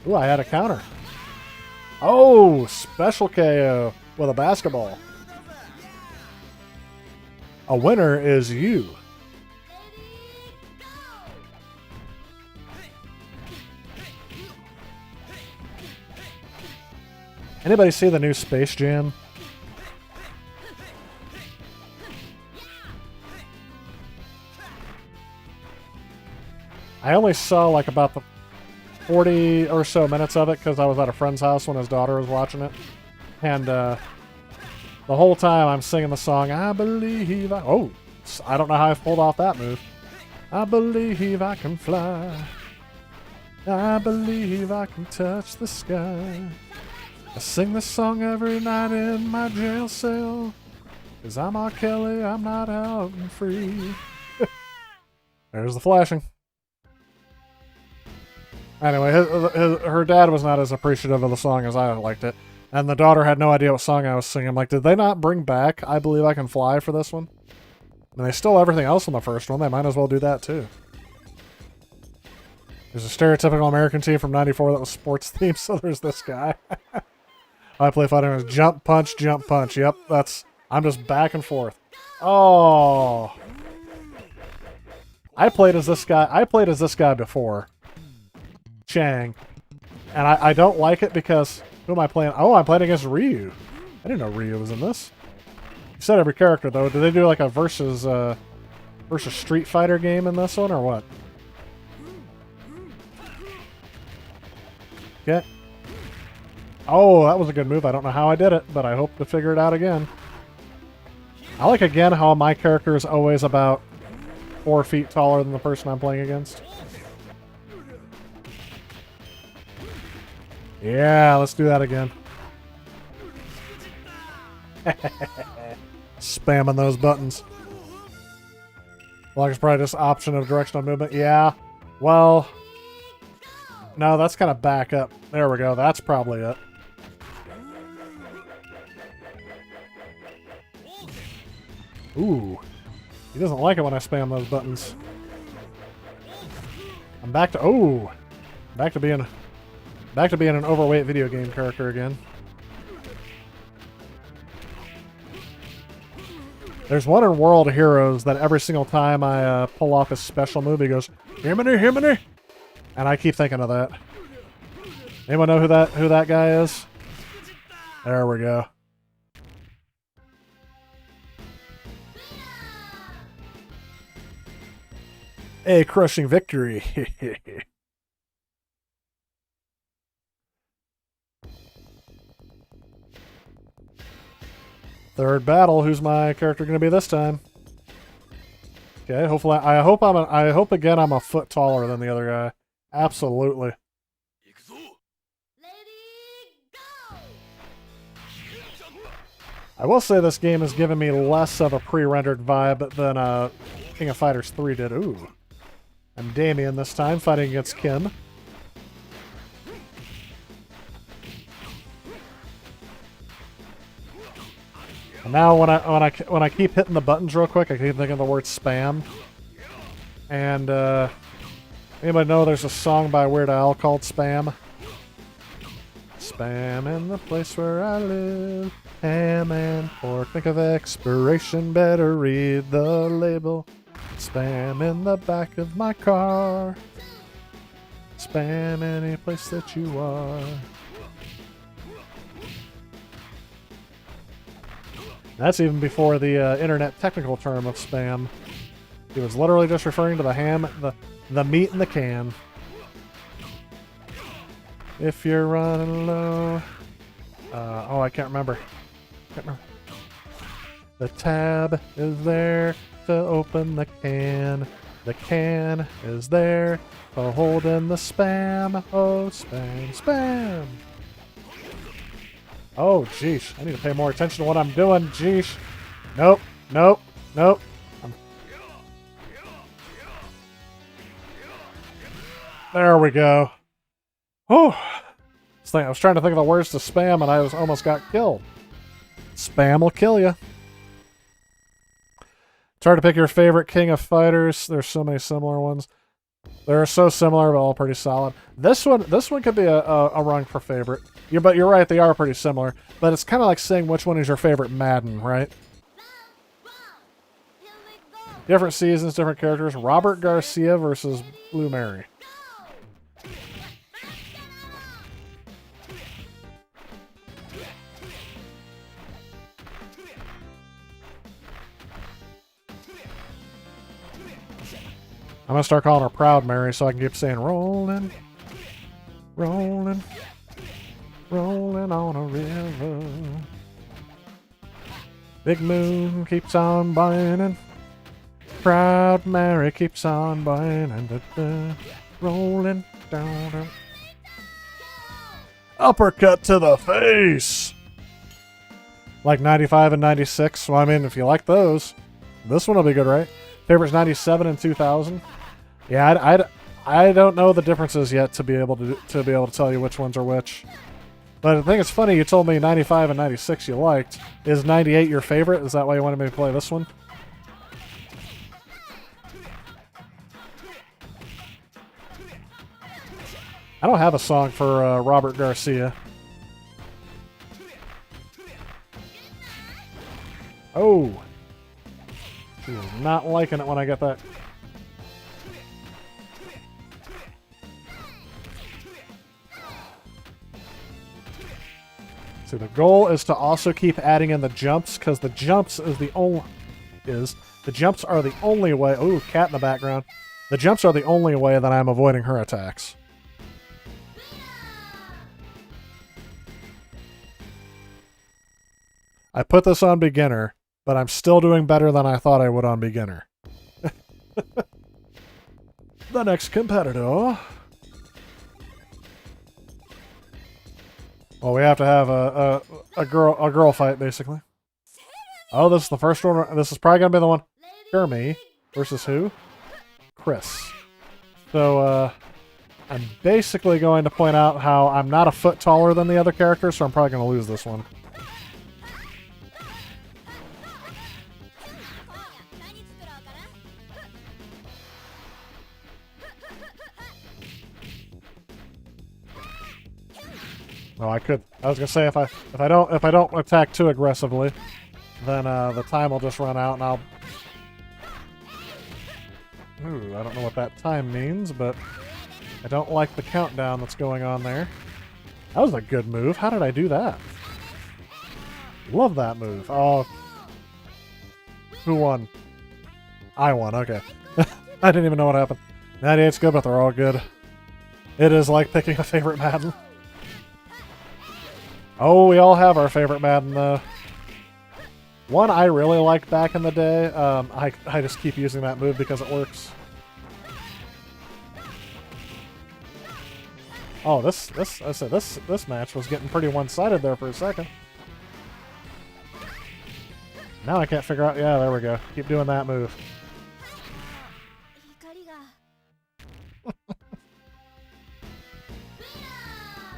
S1: Ooh, I had a counter. Oh, special KO with a basketball. A winner is you. Anybody see the new Space Jam? I only saw like about the 40 or so minutes of it because I was at a friend's house when his daughter was watching it. And the whole time I'm singing the song, I believe I... Oh, I don't know how I pulled off that move. I believe I can fly. I believe I can touch the sky. I sing this song every night in my jail cell. 'Cause I'm R. Kelly, I'm not out and free. There's the flashing. Anyway, her dad was not as appreciative of the song as I liked it. And the daughter had no idea what song I was singing. I'm like, did they not bring back I Believe I Can Fly for this one? And they stole everything else on the first one. They might as well do that too. There's a stereotypical American team from '94 that was sports themed, so there's this guy. I play fighting as jump, punch, jump, punch. Yep, that's... I'm just back and forth. Oh. I played as this guy before. Chang. And I don't like it because... Who am I playing? Oh, I'm playing against Ryu. I didn't know Ryu was in this. You said every character, though. Did they do like a versus Street Fighter game in this one, or what? Okay. Oh, that was a good move. I don't know how I did it, but I hope to figure it out again. I like, again, how my character is always about 4 feet taller than the person I'm playing against. Yeah, let's do that again. Spamming those buttons. Well, it's probably just option of directional movement. Yeah. Well... No, that's kind of back up. There we go. That's probably it. Ooh. He doesn't like it when I spam those buttons. I'm back to... Oh! Back to being an overweight video game character again. There's one in World Heroes that every single time I pull off his special move, he goes, "Himiny, himiny!" And I keep thinking of that. Anyone know who that guy is? There we go. A crushing victory. Third battle. Who's my character going to be this time? Okay. Hopefully, I hope again I'm a foot taller than the other guy. Absolutely. I will say this game has given me less of a pre-rendered vibe than King of Fighters 3 did. Ooh. I'm Damien this time, fighting against Kim. And now when I keep hitting the buttons real quick, I keep thinking of the word spam. And anybody know there's a song by Weird Al called Spam? Spam in the place where I live. Ham and pork. Think of expiration, better read the label. Spam in the back of my car. Spam any place that you are. That's even before the internet technical term of spam. He was literally just referring to the ham, the meat in the can. If you're running low. Oh, I can't remember. The tab is there to open the can. The can is there for holding the spam. Oh, spam, spam. Oh, jeez. I need to pay more attention to what I'm doing. Jeez. Nope, nope, nope. There we go. Oh, I was trying to think of the words to spam and I almost got killed. Spam will kill you. It's hard to pick your favorite King of Fighters. There's so many similar ones. They're so similar, but all pretty solid. This one could be a run for favorite. But you're right, they are pretty similar. But it's kind of like saying which one is your favorite Madden, right? Different seasons, different characters. Robert Garcia versus Blue Mary. I'm gonna start calling her Proud Mary so I can keep saying rolling, rolling, rolling on a river. Big Moon keeps on burning. Proud Mary keeps on burning. Rolling down. Uppercut to the face. Like 95 and 96. Well, I mean, if you like those, this one will be good, right? Favorites 97 and 2000. Yeah, I don't know the differences yet to be able to tell you which ones are which. But I think it's funny you told me 95 and 96 you liked. Is 98 your favorite? Is that why you wanted me to play this one? I don't have a song for Robert Garcia. Oh. She is not liking it when I get that. See, the goal is to also keep adding in the jumps, because the jumps are the only way. Ooh, cat in the background. The jumps are the only way that I'm avoiding her attacks. I put this on beginner, but I'm still doing better than I thought I would on beginner. The next competitor. Well, we have to have a girl fight, basically. Oh, this is the first one. This is probably gonna be the one. Jeremy versus who? Chris. So, I'm basically going to point out how I'm not a foot taller than the other characters, so I'm probably gonna lose this one. Oh, I could. I was gonna say if I don't attack too aggressively, then the time will just run out, and I'll. Ooh, I don't know what that time means, but I don't like the countdown that's going on there. That was a good move. How did I do that? Love that move. Oh, who won? I won. Okay. I didn't even know what happened. 98's good, but they're all good. It is like picking a favorite Madden. Oh, we all have our favorite Madden, though. One I really liked back in the day. I just keep using that move because it works. Oh, this match was getting pretty one-sided there for a second. Now I can't figure out. Yeah, there we go. Keep doing that move.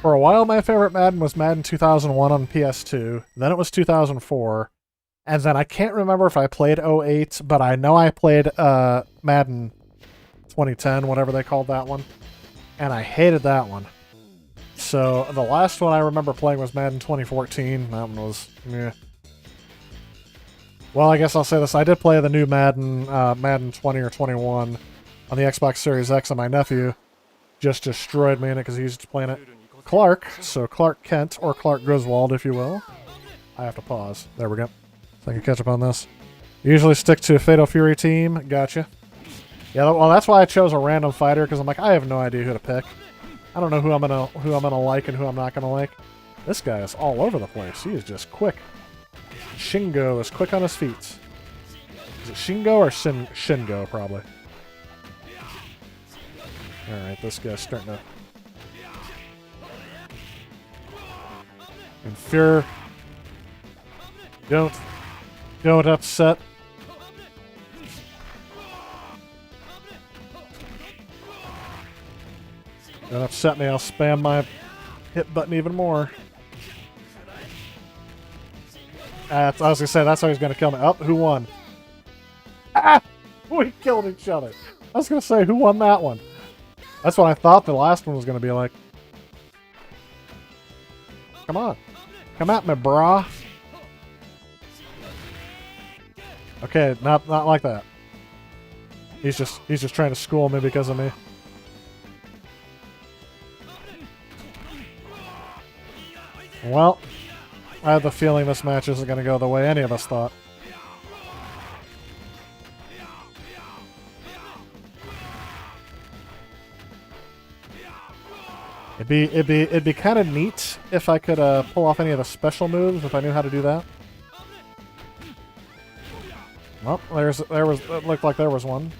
S1: For a while, my favorite Madden was Madden 2001 on PS2. Then it was 2004. And then I can't remember if I played 08, but I know I played Madden 2010, whatever they called that one. And I hated that one. So the last one I remember playing was Madden 2014. That one was, meh. Well, I guess I'll say this. I did play the new Madden, Madden 20 or 21 on the Xbox Series X, and my nephew just destroyed me in it because he used playing it. Clark, so Clark Kent, or Clark Griswold, if you will. I have to pause. There we go. So I can catch up on this. Usually stick to a Fatal Fury team. Gotcha. Yeah, well, that's why I chose a random fighter, because I'm like, I have no idea who to pick. I don't know who I'm gonna like and who I'm not gonna like. This guy is all over the place. He is just quick. Shingo is quick on his feet. Is it Shingo or Shingo, probably? Alright, this guy's starting to... In fear. Don't upset. Don't upset me, I'll spam my hit button even more. I was gonna say, that's how he's gonna kill me. Oh, who won? Ah! We killed each other. I was gonna say, who won that one? That's what I thought the last one was gonna be like. Come on. Come at me, brah. Okay, not like that. He's just trying to school me because of me. Well, I have the feeling this match isn't going to go the way any of us thought. It'd be kind of neat if I could pull off any of the special moves if I knew how to do that. Well, it looked like there was one.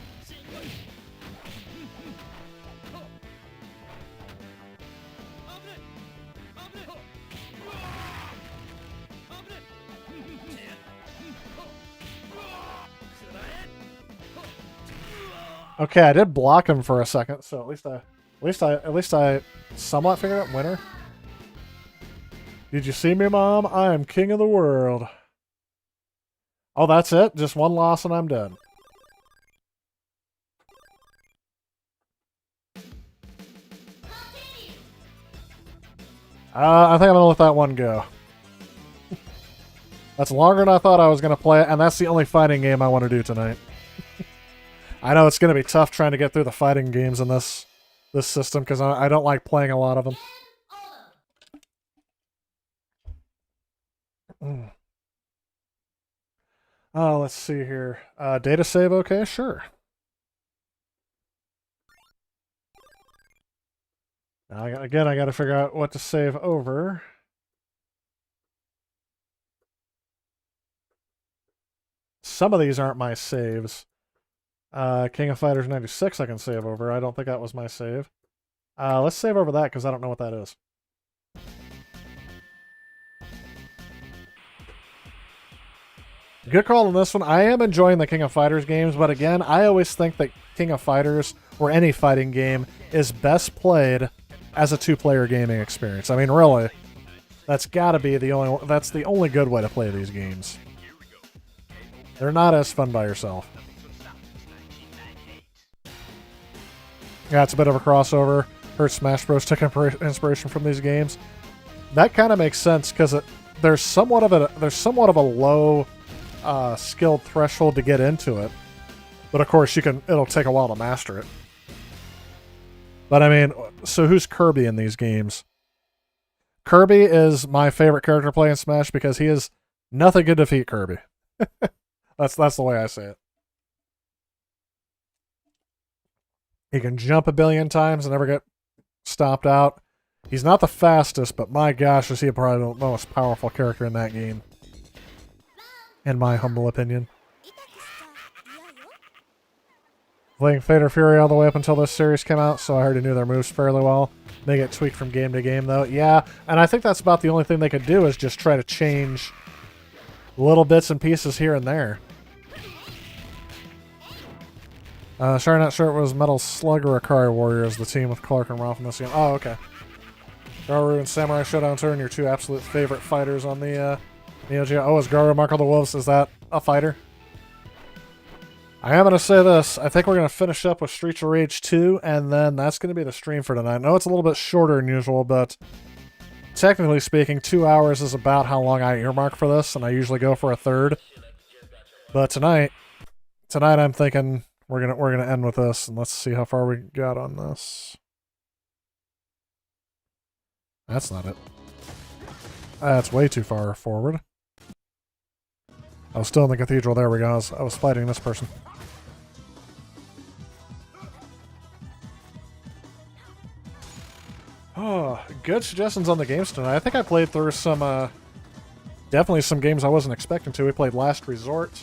S1: Okay, I did block him for a second, so at least I somewhat figured out winner. Did you see me, Mom? I am king of the world. Oh, that's it? Just one loss and I'm dead. I think I'm gonna let that one go. That's longer than I thought I was gonna play it, and that's the only fighting game I want to do tonight. I know it's gonna be tough trying to get through the fighting games in this system because I don't like playing a lot of them. Oh, let's see here. Data save, okay, sure. Now, again, I got to figure out what to save over. Some of these aren't my saves. King of Fighters 96 I can save over. I don't think that was my save. Let's save over that because I don't know what that is. Good call on this one. I am enjoying the King of Fighters games, but again, I always think that King of Fighters, or any fighting game, is best played as a two-player gaming experience. I mean, really, that's gotta be the only good way to play these games. They're not as fun by yourself. Yeah, it's a bit of a crossover. Heard Smash Bros. Took inspiration from these games. That kind of makes sense because there's somewhat of a low skilled threshold to get into it, but of course it'll take a while to master it. But I mean, so who's Kirby in these games? Kirby is my favorite character to play in Smash because he is nothing can defeat Kirby. That's the way I say it. He can jump a billion times and never get stopped out. He's not the fastest, but my gosh, is he probably the most powerful character in that game. In my humble opinion. Playing Fate or Fury all the way up until this series came out, so I already knew their moves fairly well. They get tweaked from game to game, though. Yeah, and I think that's about the only thing they could do is just try to change little bits and pieces here and there. Sorry, not sure it was Metal Slug or Akari Warrior as the team with Clark and Ralph in this game. Oh, okay. Garu and Samurai Showdown Turn, your two absolute favorite fighters on the NeoGeo. Oh, is Garu Mark of the Wolves? Is that a fighter? I am going to say this. I think we're going to finish up with Streets of Rage 2, and then that's going to be the stream for tonight. I know it's a little bit shorter than usual, but technically speaking, 2 hours is about how long I earmark for this, and I usually go for a third. But tonight I'm thinking we're gonna end with this, and let's see how far we got on this. That's not it. That's way too far forward. I was still in the cathedral. There we go. I was fighting this person. Oh, good suggestions on the games tonight. I think I played through some, definitely some games I wasn't expecting to. We played Last Resort.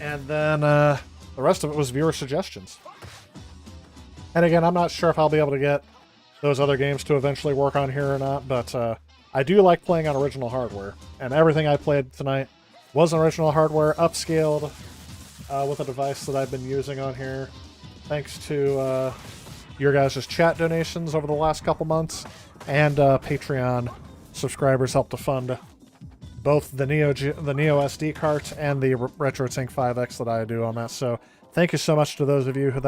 S1: And then, the rest of it was viewer suggestions. And again, I'm not sure if I'll be able to get those other games to eventually work on here or not, but I do like playing on original hardware. And everything I played tonight was on original hardware, upscaled with a device that I've been using on here. Thanks to your guys' chat donations over the last couple months, and Patreon subscribers helped to fund both the Neo SD cart and the RetroTink 5X that I do on that. So thank you so much to those of you who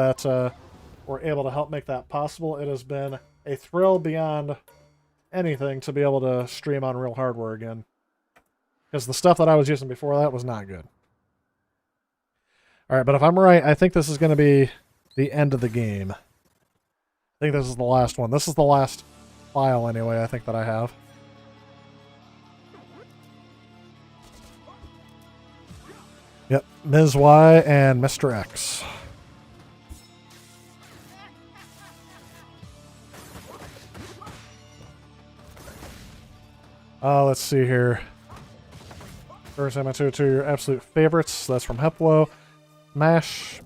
S1: were able to help make that possible. It has been a thrill beyond anything to be able to stream on real hardware again, because the stuff that I was using before that was not good. All right, but if I'm right, I think this is going to be the end of the game. I think this is the last one. This is the last file anyway, I think, that I have. Yep, Ms. Y and Mr. X. Let's see here. First time I took to your absolute favorites. That's from Hepwo. MASH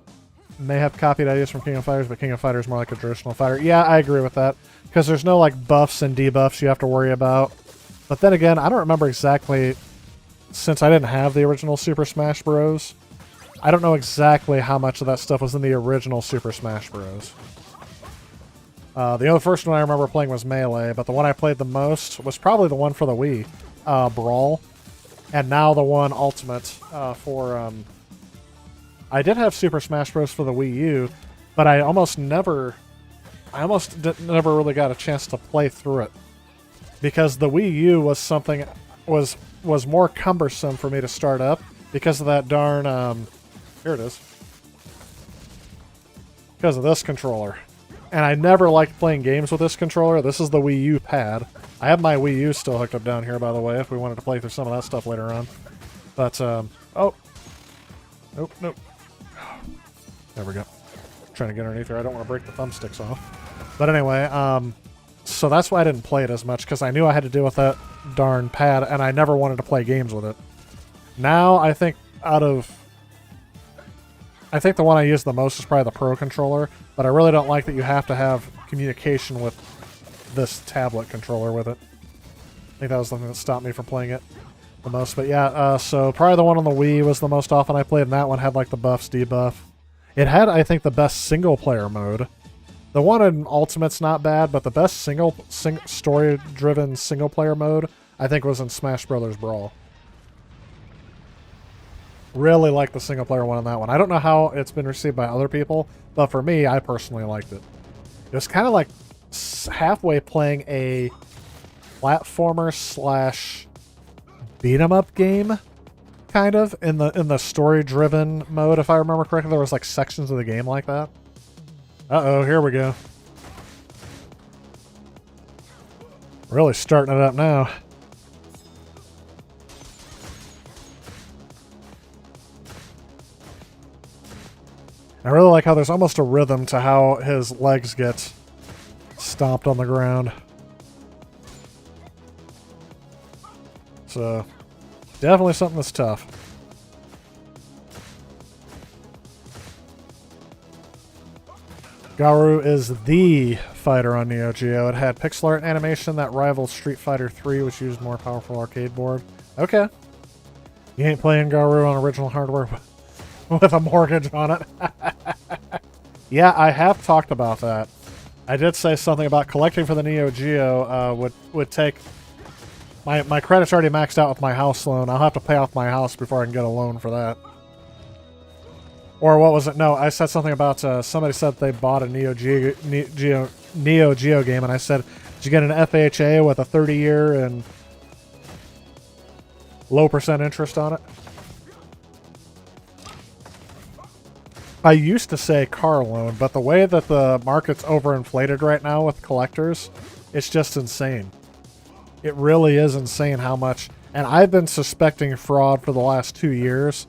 S1: may have copied ideas from King of Fighters, but King of Fighters is more like a traditional fighter. Yeah, I agree with that, because there's no like buffs and debuffs you have to worry about. But then again, I don't remember exactly, since I didn't have the original Super Smash Bros. I don't know exactly how much of that stuff was in the original Super Smash Bros. The other first one I remember playing was Melee, but the one I played the most was probably the one for the Wii, Brawl, and now the one Ultimate for. I did have Super Smash Bros. For the Wii U, but I almost never really got a chance to play through it, because the Wii U was something was more cumbersome for me to start up because of that darn here it is, because of this controller. And I never liked playing games with this controller. This is the Wii U pad. I have my Wii U still hooked up down here, by the way, if we wanted to play through some of that stuff later on. But, oh. Nope. There we go. Trying to get underneath there. I don't want to break the thumbsticks off. But anyway, so that's why I didn't play it as much, because I knew I had to deal with that darn pad, and I never wanted to play games with it. Now, I think the one I use the most is probably the Pro Controller, but I really don't like that you have to have communication with this tablet controller with it. I think that was the thing that stopped me from playing it the most. But yeah, so probably the one on the Wii was the most often I played, and that one had like the buffs, debuff. It had, I think, the best single-player mode. The one in Ultimate's not bad, but the best story-driven single-player mode, I think, was in Smash Brothers Brawl. Really like the single-player one on that one. I don't know how it's been received by other people, but for me, I personally liked it. It was kind of like halfway playing a platformer slash beat-em-up game, kind of, in the story-driven mode. If I remember correctly, there was like sections of the game like that. Uh-oh, here we go. Really starting it up now. I really like how there's almost a rhythm to how his legs get stomped on the ground. So, definitely something that's tough. Garou is the fighter on NeoGeo. It had pixel art animation that rivals Street Fighter 3, which used more powerful arcade board. Okay. You ain't playing Garou on original hardware with a mortgage on it. Yeah, I have talked about that. I did say something about collecting for the NeoGeo would take... My credit's already maxed out with my house loan. I'll have to pay off my house before I can get a loan for that. Or what was it? No, I said something about somebody said they bought a NeoGeo game, and I said, did you get an FHA with a 30-year and low % interest on it? I used to say car loan, but the way that the market's overinflated right now with collectors, it's just insane. It really is insane how much. And I've been suspecting fraud for the last 2 years,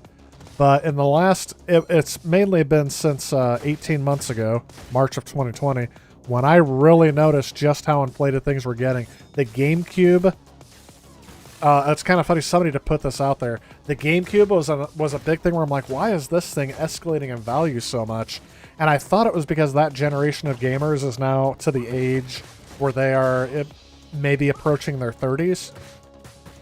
S1: but in the last, it's mainly been since 18 months ago, March of 2020, when I really noticed just how inflated things were getting. The GameCube it's kind of funny. Somebody to put this out there. The GameCube was a big thing where I'm like, why is this thing escalating in value so much? And I thought it was because that generation of gamers is now to the age where they are maybe approaching their 30s,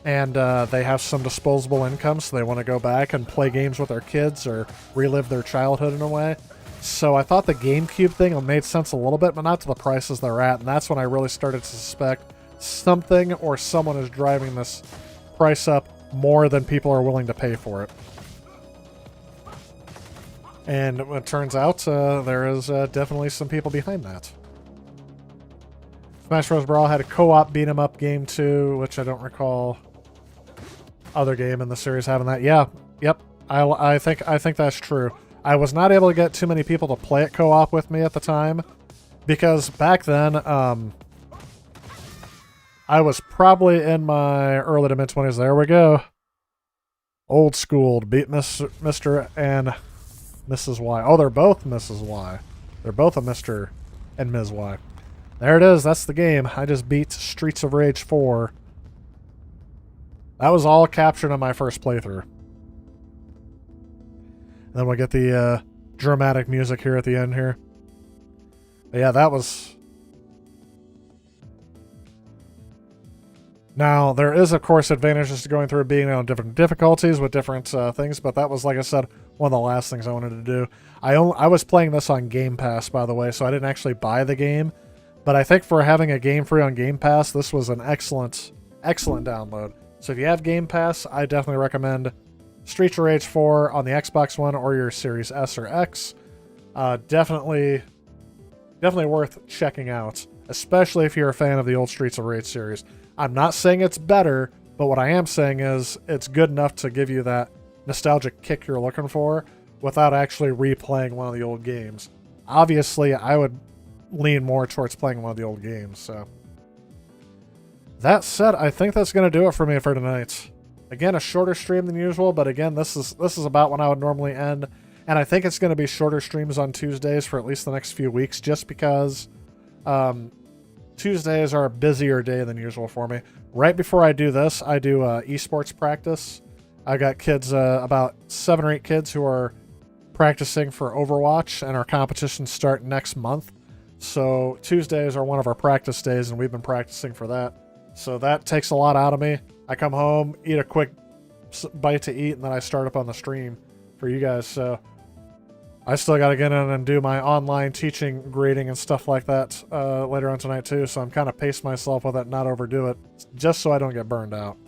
S1: and they have some disposable income, so they want to go back and play games with their kids or relive their childhood in a way. So I thought the GameCube thing made sense a little bit, but not to the prices they're at, and that's when I really started to suspect something or someone is driving this price up more than people are willing to pay for it. And it turns out there is definitely some people behind that. Smash Bros. Brawl had a co-op beat-em-up game too, which I don't recall other game in the series having that. Yeah, yep. I think that's true. I was not able to get too many people to play it co-op with me at the time because back then I was probably in my early to mid-20s. There we go. Old school to beat Mr. and Mrs. Y. Oh, they're both Mrs. Y. They're both a Mr. and Ms. Y. There it is. That's the game. I just beat Streets of Rage 4. That was all captured on my first playthrough. And then we'll get the dramatic music here at the end here. But yeah, that was... Now, there is, of course, advantages to going through being on different difficulties with different things, but that was, like I said, one of the last things I wanted to do. I was playing this on Game Pass, by the way, so I didn't actually buy the game. But I think for having a game free on Game Pass, this was an excellent, excellent download. So if you have Game Pass, I definitely recommend Streets of Rage 4 on the Xbox One or your Series S or X. Definitely worth checking out, especially if you're a fan of the old Streets of Rage series. I'm not saying it's better, but what I am saying is it's good enough to give you that nostalgic kick you're looking for without actually replaying one of the old games. Obviously, I would lean more towards playing one of the old games, so. That said, I think that's going to do it for me for tonight. Again, a shorter stream than usual, but again, this is about when I would normally end. And I think it's going to be shorter streams on Tuesdays for at least the next few weeks, just because Tuesdays are a busier day than usual for me. Right before I do this, I do esports practice. I got kids, about 7 or 8 kids who are practicing for Overwatch, and our competitions start next month. So Tuesdays are one of our practice days, and we've been practicing for that. So that takes a lot out of me. I come home, eat a quick bite to eat, and then I start up on the stream for you guys. So I still got to get in and do my online teaching, grading, and stuff like that later on tonight too. So I'm kind of pacing myself with it, not overdo it, just so I don't get burned out.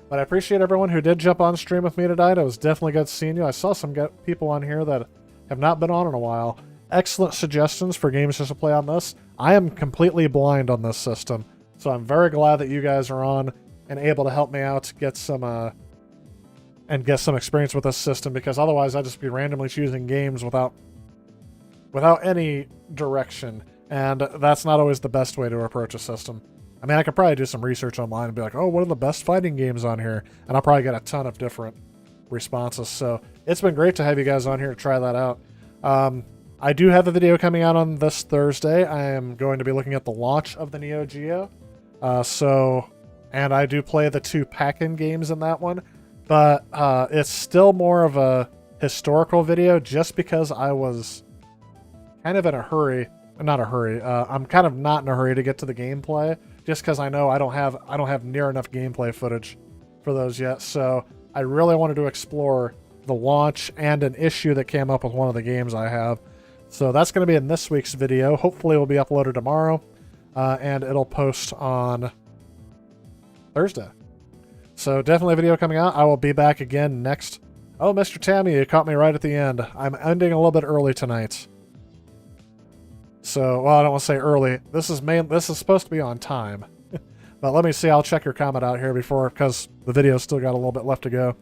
S1: But I appreciate everyone who did jump on stream with me tonight. It was definitely good seeing you. I saw some people on here that have not been on in a while. Excellent suggestions for games just to play on this. I am completely blind on this system, so I'm very glad that you guys are on and able to help me out get some experience with this system, because otherwise I'd just be randomly choosing games without any direction, and that's not always the best way to approach a system. I mean, I could probably do some research online and be like, oh, what are the best fighting games on here? And I'll probably get a ton of different responses. So it's been great to have you guys on here to try that out. I do have a video coming out on this Thursday. I am going to be looking at the launch of the NeoGeo. And I do play the 2 pack-in games in that one. But it's still more of a historical video, just because I was kind of in a hurry. Not a hurry. I'm kind of not in a hurry to get to the gameplay, just because I know I don't have near enough gameplay footage for those yet. So I really wanted to explore the launch and an issue that came up with one of the games I have. So that's going to be in this week's video. Hopefully it will be uploaded tomorrow, and it'll post on Thursday. So definitely a video coming out. I will be back again next. Oh, Mr. Tammy, you caught me right at the end. I'm ending a little bit early tonight. So, well, I don't want to say early. This is supposed to be on time. But let me see. I'll check your comment out here before, because the video's still got a little bit left to go.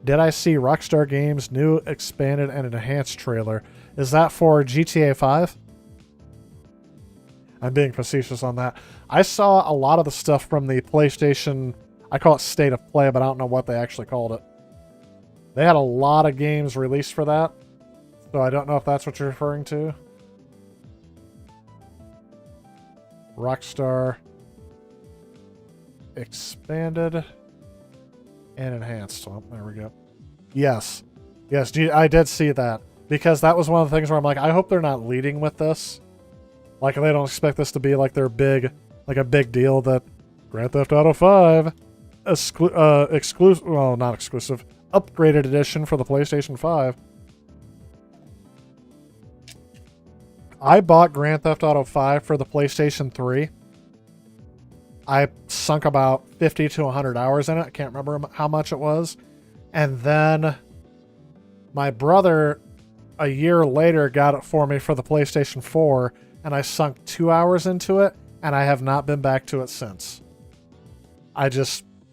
S1: Did I see Rockstar Games' new expanded and enhanced trailer? Is that for GTA 5? I'm being facetious on that. I saw a lot of the stuff from the PlayStation... I call it State of Play, but I don't know what they actually called it. They had a lot of games released for that, so I don't know if that's what you're referring to. Rockstar Expanded and enhanced. Oh, there we go. Yes. Yes, I did see that. Because that was one of the things where I'm like, I hope they're not leading with this. Like, they don't expect this to be like their big, like a big deal that Grand Theft Auto 5 exclusive, well, not exclusive, upgraded edition for the PlayStation 5. I bought Grand Theft Auto 5 for the PlayStation 3. I sunk about 50 to 100 hours in it. I can't remember how much it was. And then my brother, a year later, got it for me for the PlayStation 4, and I sunk 2 hours into it, and I have not been back to it since.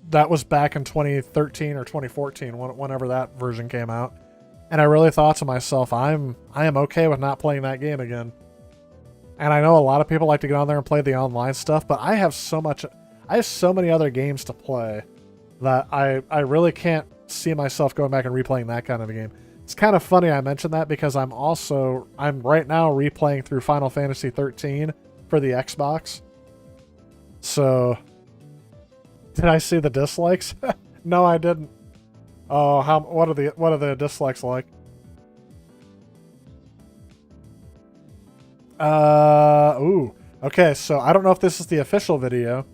S1: That was back in 2013 or 2014, whenever that version came out. And I really thought to myself, I am okay with not playing that game again. And I know a lot of people like to get on there and play the online stuff, but I have so many other games to play that I really can't see myself going back and replaying that kind of a game. It's kind of funny I mentioned that because I'm right now replaying through Final Fantasy 13 for the Xbox. So, did I see the dislikes? No, I didn't. Oh, what are the dislikes like? Ooh. Okay, so I don't know if this is the official video,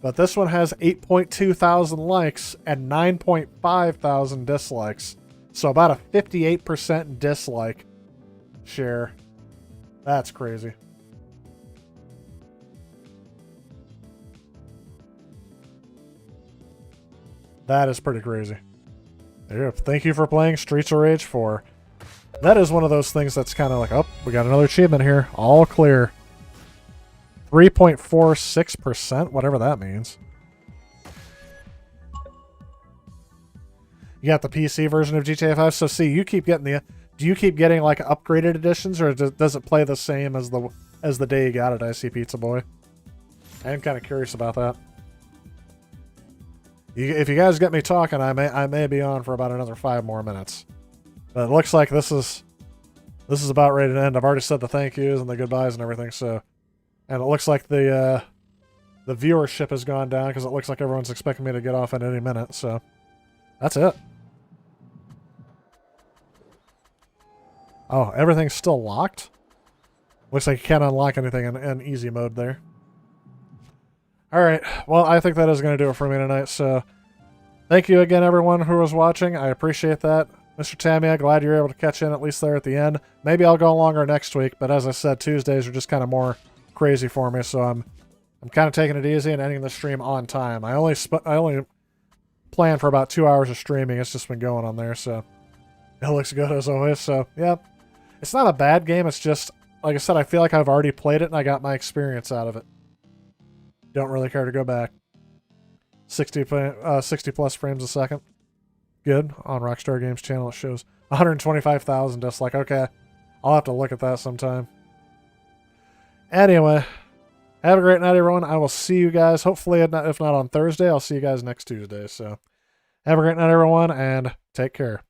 S1: but this one has 8.2 thousand likes and 9.5 thousand dislikes. So about a 58% dislike share. That's crazy. That is pretty crazy. There you go. Thank you for playing Streets of Rage 4. That is one of those things that's kind of like, oh, we got another achievement here. All clear. 3.46%, whatever that means. You got the PC version of GTA 5. So see, you keep getting do you keep getting like upgraded editions, or does it play the same as the day you got it, Icy Pizza Boy? I am kind of curious about that. If you guys get me talking, I may be on for about another 5 more minutes. But it looks like this is about ready to end. I've already said the thank yous and the goodbyes and everything. So, and it looks like the viewership has gone down because it looks like everyone's expecting me to get off at any minute. So, that's it. Oh, everything's still locked? Looks like you can't unlock anything in easy mode there. Alright, well, I think that is going to do it for me tonight, so thank you again, everyone who was watching. I appreciate that. Mr. Tamia, glad you were able to catch in at least there at the end. Maybe I'll go longer next week, but as I said, Tuesdays are just kind of more crazy for me, so I'm kind of taking it easy and ending the stream on time. I only planned for about 2 hours of streaming. It's just been going on there, so it looks good as always, so yeah. It's not a bad game, it's just, like I said, I feel like I've already played it and I got my experience out of it. Don't really care to go back. 60 plus frames a second. Good. On Rockstar Games channel it shows 125,000 dislike. Okay. I'll have to look at that sometime. Anyway. Have a great night, everyone. I will see you guys. Hopefully, if not on Thursday, I'll see you guys next Tuesday. So, have a great night, everyone, and take care.